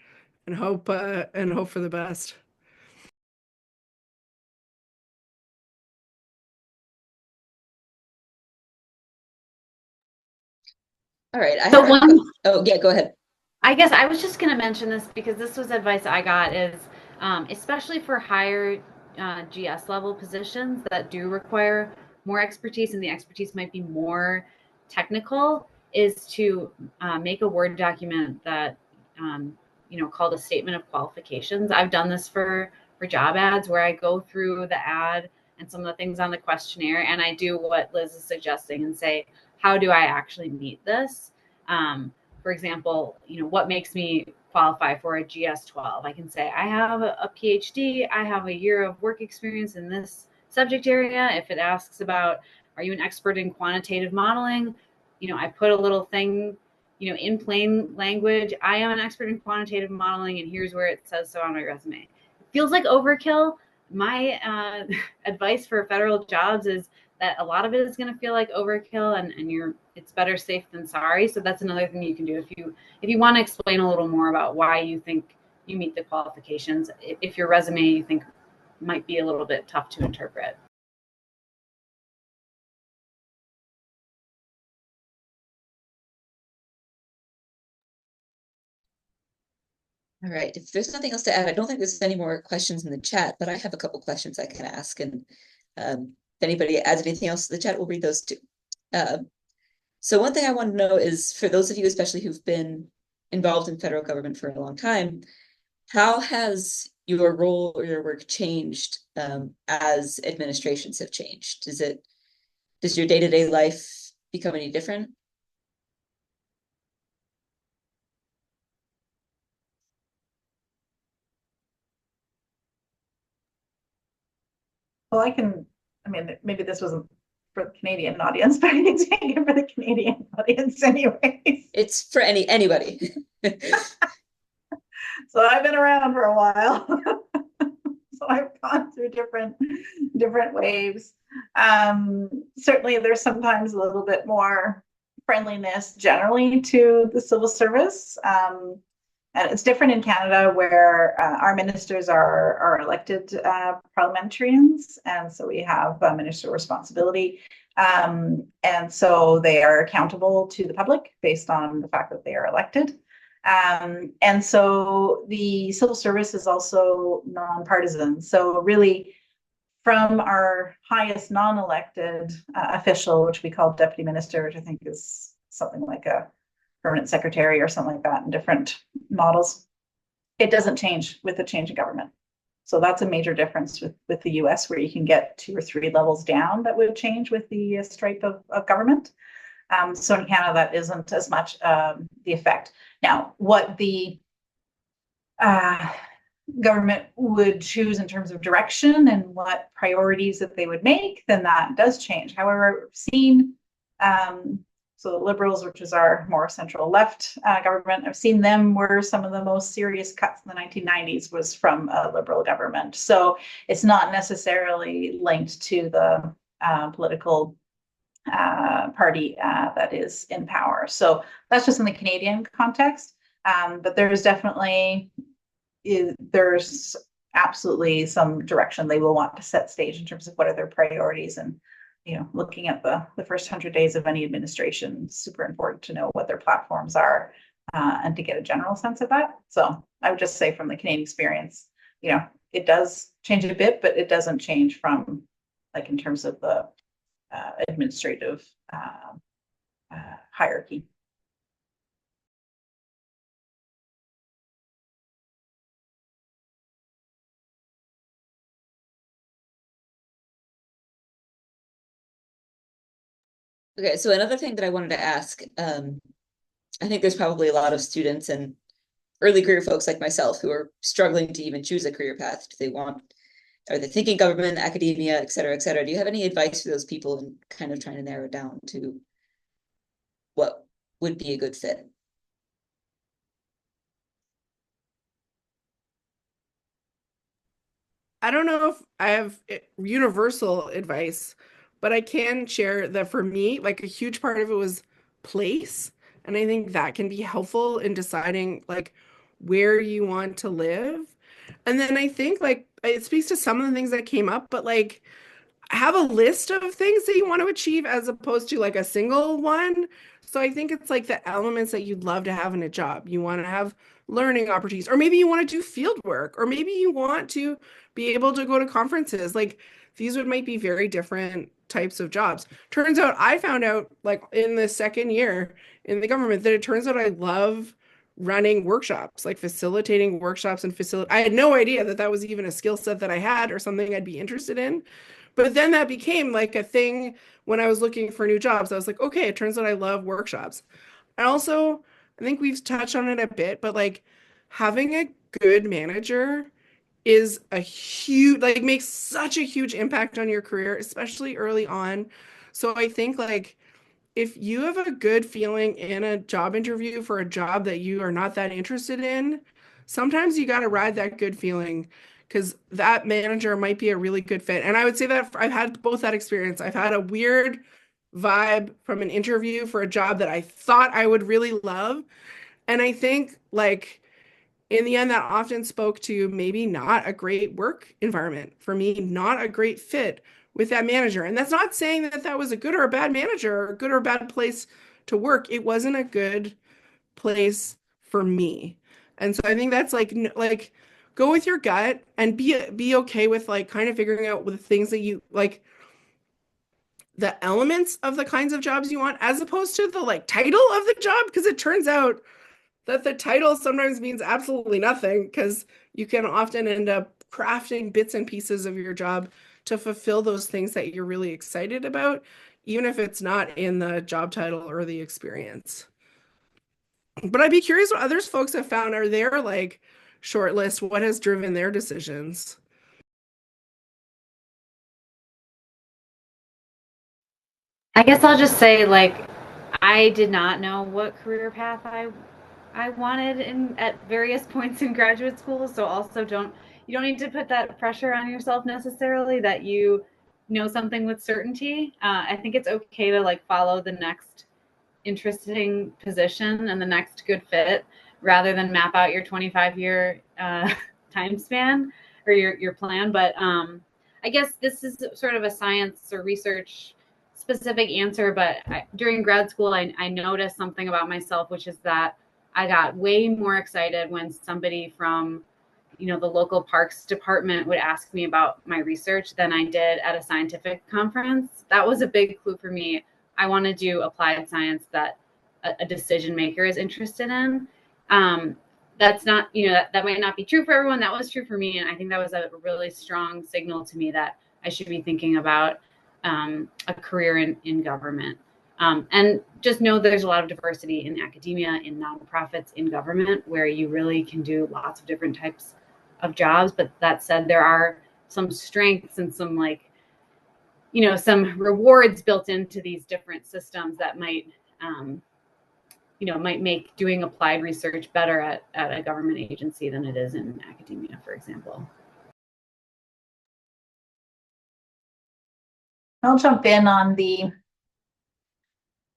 and hope for the best. All right. Oh yeah, go ahead. I guess I was just going to mention this because this was advice I got is, especially for higher GS level positions that do require more expertise, and the expertise might be more technical, is to make a Word document that, called a statement of qualifications. I've done this for job ads where I go through the ad and some of the things on the questionnaire, and I do what Liz is suggesting and say, how do I actually meet this? For example, what makes me qualify for a GS-12? I can say, I have a PhD, I have a year of work experience in this subject area. If it asks about, are you an expert in quantitative modeling? I put a little thing, in plain language, I am an expert in quantitative modeling, and here's where it says so on my resume. It feels like overkill. My advice for federal jobs is that a lot of it is going to feel like overkill, and it's better safe than sorry. So that's another thing you can do if you want to explain a little more about why you think you meet the qualifications, if your resume you think might be a little bit tough to interpret. All right. If there's nothing else to add, I don't think there's any more questions in the chat, but I have a couple questions I can ask. And if anybody adds anything else to the chat, we'll read those too. So one thing I want to know is, for those of you especially who've been involved in federal government for a long time, how has your role or your work changed as administrations have changed? Does your day-to-day life become any different? Well, maybe this wasn't for the Canadian audience, but I can take it for the Canadian audience anyways. It's for anybody. So I've been around for a while. So I've gone through different waves. Certainly there's sometimes a little bit more friendliness generally to the civil service. And it's different in Canada, where our ministers are elected parliamentarians, and so we have ministerial responsibility. And so they are accountable to the public based on the fact that they are elected. And so the civil service is also nonpartisan. So really, from our highest non-elected official, which we call deputy minister, which I think is something like a permanent secretary or something like that in different models, it doesn't change with the change in government. So that's a major difference with the US, where you can get 2 or 3 levels down that would change with the stripe of government. So in Canada, that isn't as much the effect. Now, what the government would choose in terms of direction and what priorities that they would make, then that does change. However, we've seen so the Liberals, which is our more central left government, I've seen them where some of the most serious cuts in the 1990s was from a Liberal government. So it's not necessarily linked to the political party that is in power. So that's just in the Canadian context. But there's absolutely some direction they will want to set stage in terms of what are their priorities and looking at the first 100 days of any administration, super important to know what their platforms are and to get a general sense of that. So I would just say from the Canadian experience, it does change a bit, but it doesn't change from like in terms of the administrative hierarchy. Okay, so another thing that I wanted to ask, I think there's probably a lot of students and early career folks like myself who are struggling to even choose a career path. Are they thinking government, academia, et cetera, et cetera? Do you have any advice for those people in kind of trying to narrow down to what would be a good fit? I don't know if I have universal advice, but I can share that for me, like a huge part of it was place. And I think that can be helpful in deciding like where you want to live. And then I think like it speaks to some of the things that came up, but like have a list of things that you want to achieve as opposed to like a single one. So I think it's like the elements that you'd love to have in a job. You want to have learning opportunities, or maybe you want to do field work, or maybe you want to be able to go to conferences. Like these might be very different types of jobs. Turns out I found out like in the second year in the government that it turns out I love running workshops, like facilitating workshops and I had no idea that that was even a skill set that I had or something I'd be interested in. But then that became like a thing when I was looking for new jobs. I was like, okay, it turns out I love workshops. And also, I think we've touched on it a bit, but like having a good manager is a huge, like makes such a huge impact on your career, especially early on. So I think like if you have a good feeling in a job interview for a job that you are not that interested in, sometimes you got to ride that good feeling because that manager might be a really good fit. And I would say that I've had both that experience. I've had a weird vibe from an interview for a job that I thought I would really love. And I think like in the end, that often spoke to maybe not a great work environment for me, not a great fit with that manager. And that's not saying that that was a good or a bad manager or a good or a bad place to work. It wasn't a good place for me. And so I think that's like go with your gut and be okay with like kind of figuring out the things that you like, the elements of the kinds of jobs you want as opposed to the like title of the job, because it turns out that the title sometimes means absolutely nothing because you can often end up crafting bits and pieces of your job to fulfill those things that you're really excited about, even if it's not in the job title or the experience. But I'd be curious what others folks have found. Are their like short list? What has driven their decisions? I guess I'll just say, like, I did not know what career path I wanted at various points in graduate school. So also you don't need to put that pressure on yourself necessarily that you know something with certainty. I think it's okay to like follow the next interesting position and the next good fit rather than map out your 25-year time span or your plan. But I guess this is sort of a science or research specific answer, but during grad school, I noticed something about myself, which is that I got way more excited when somebody from, the local parks department would ask me about my research than I did at a scientific conference. That was a big clue for me. I want to do applied science that a decision maker is interested in. That's not, that might not be true for everyone. That was true for me. And I think that was a really strong signal to me that I should be thinking about a career in government. And just know there's a lot of diversity in academia, in nonprofits, in government, where you really can do lots of different types of jobs. But that said, there are some strengths and some some rewards built into these different systems that might make doing applied research better at a government agency than it is in academia, for example. I'll jump in on the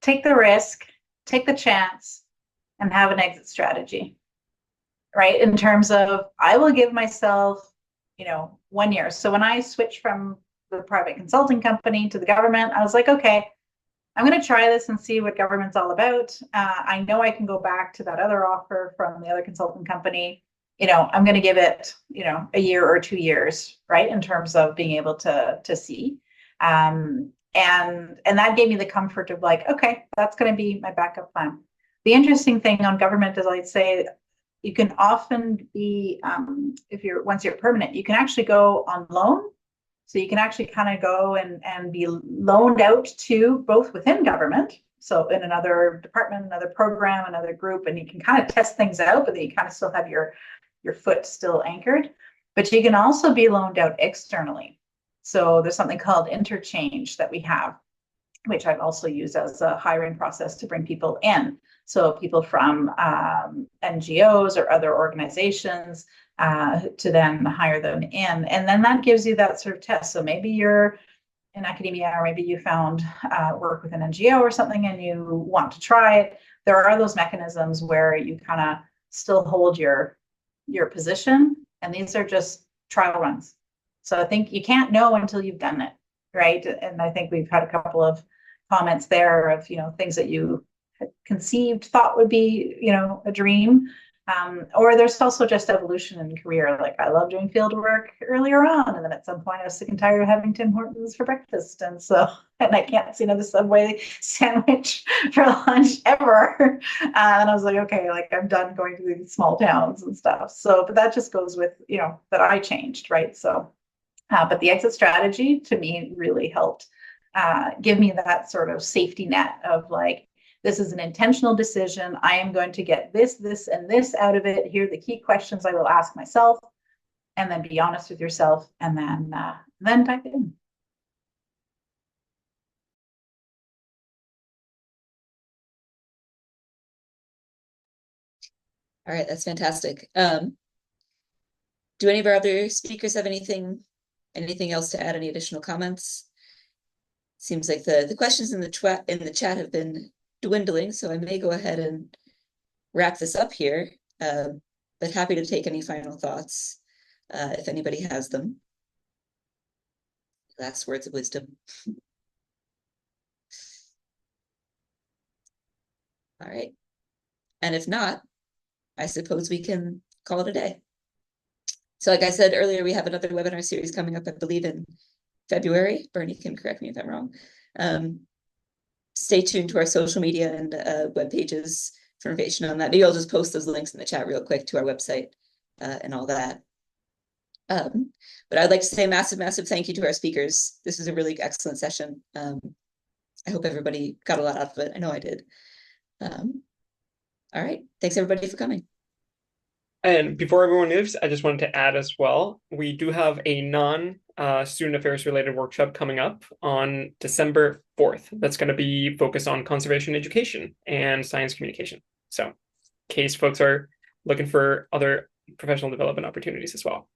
take the risk, take the chance, and have an exit strategy, right? In terms of, I will give myself, 1 year. So when I switched from the private consulting company to the government. I was like, okay, I'm going to try this and see what government's all about. I know I can go back to that other offer from the other consulting company. I'm going to give it, a year or 2 years, right, in terms of being able to see. And that gave me the comfort of like, okay, that's going to be my backup plan. The interesting thing on government is, I'd say, you can often be, once you're permanent, you can actually go on loan. So you can actually kind of go and be loaned out to both within government. So in another department, another program, another group, and you can kind of test things out, but then you kind of still have your foot still anchored. But you can also be loaned out externally. So there's something called interchange that we have, which I've also used as a hiring process to bring people in. So people from NGOs or other organizations to then hire them in. And then that gives you that sort of test. So maybe you're in academia, or maybe you found work with an NGO or something and you want to try it. There are those mechanisms where you kind of still hold your position. And these are just trial runs. So I think you can't know until you've done it, right? And I think we've had a couple of comments there of, things that you had conceived, thought would be, a dream. Or there's also just evolution in career. Like, I love doing field work earlier on, and then at some point I was sick and tired of having Tim Hortons for breakfast, and I can't see another Subway sandwich for lunch ever. And I was like, okay, like, I'm done going to these small towns and stuff. So, but that just goes with, that I changed, right? So, but the exit strategy to me really helped give me that sort of safety net of like, this is an intentional decision. I am going to get this, this, and this out of it. Here are the key questions I will ask myself, and then be honest with yourself, and then dive in. All right, that's fantastic. Do any of our other speakers have anything else to add? Any additional comments? Seems like the questions in the chat have been dwindling, so I may go ahead and wrap this up here, but happy to take any final thoughts if anybody has them. Last words of wisdom. All right, and if not, I suppose we can call it a day. So like I said earlier, we have another webinar series coming up, I believe, in February. Bernie can correct me if I'm wrong. Stay tuned to our social media and web pages for information on that. Maybe I'll just post those links in the chat real quick to our website and all that. But I'd like to say a massive thank you to our speakers. This was a really excellent session. I hope everybody got a lot out of it. I know I did. All right. Thanks everybody for coming. And before everyone leaves, I just wanted to add as well, we do have a non-student affairs related workshop coming up on December 4th. That's going to be focused on conservation education and science communication. So in case folks are looking for other professional development opportunities as well.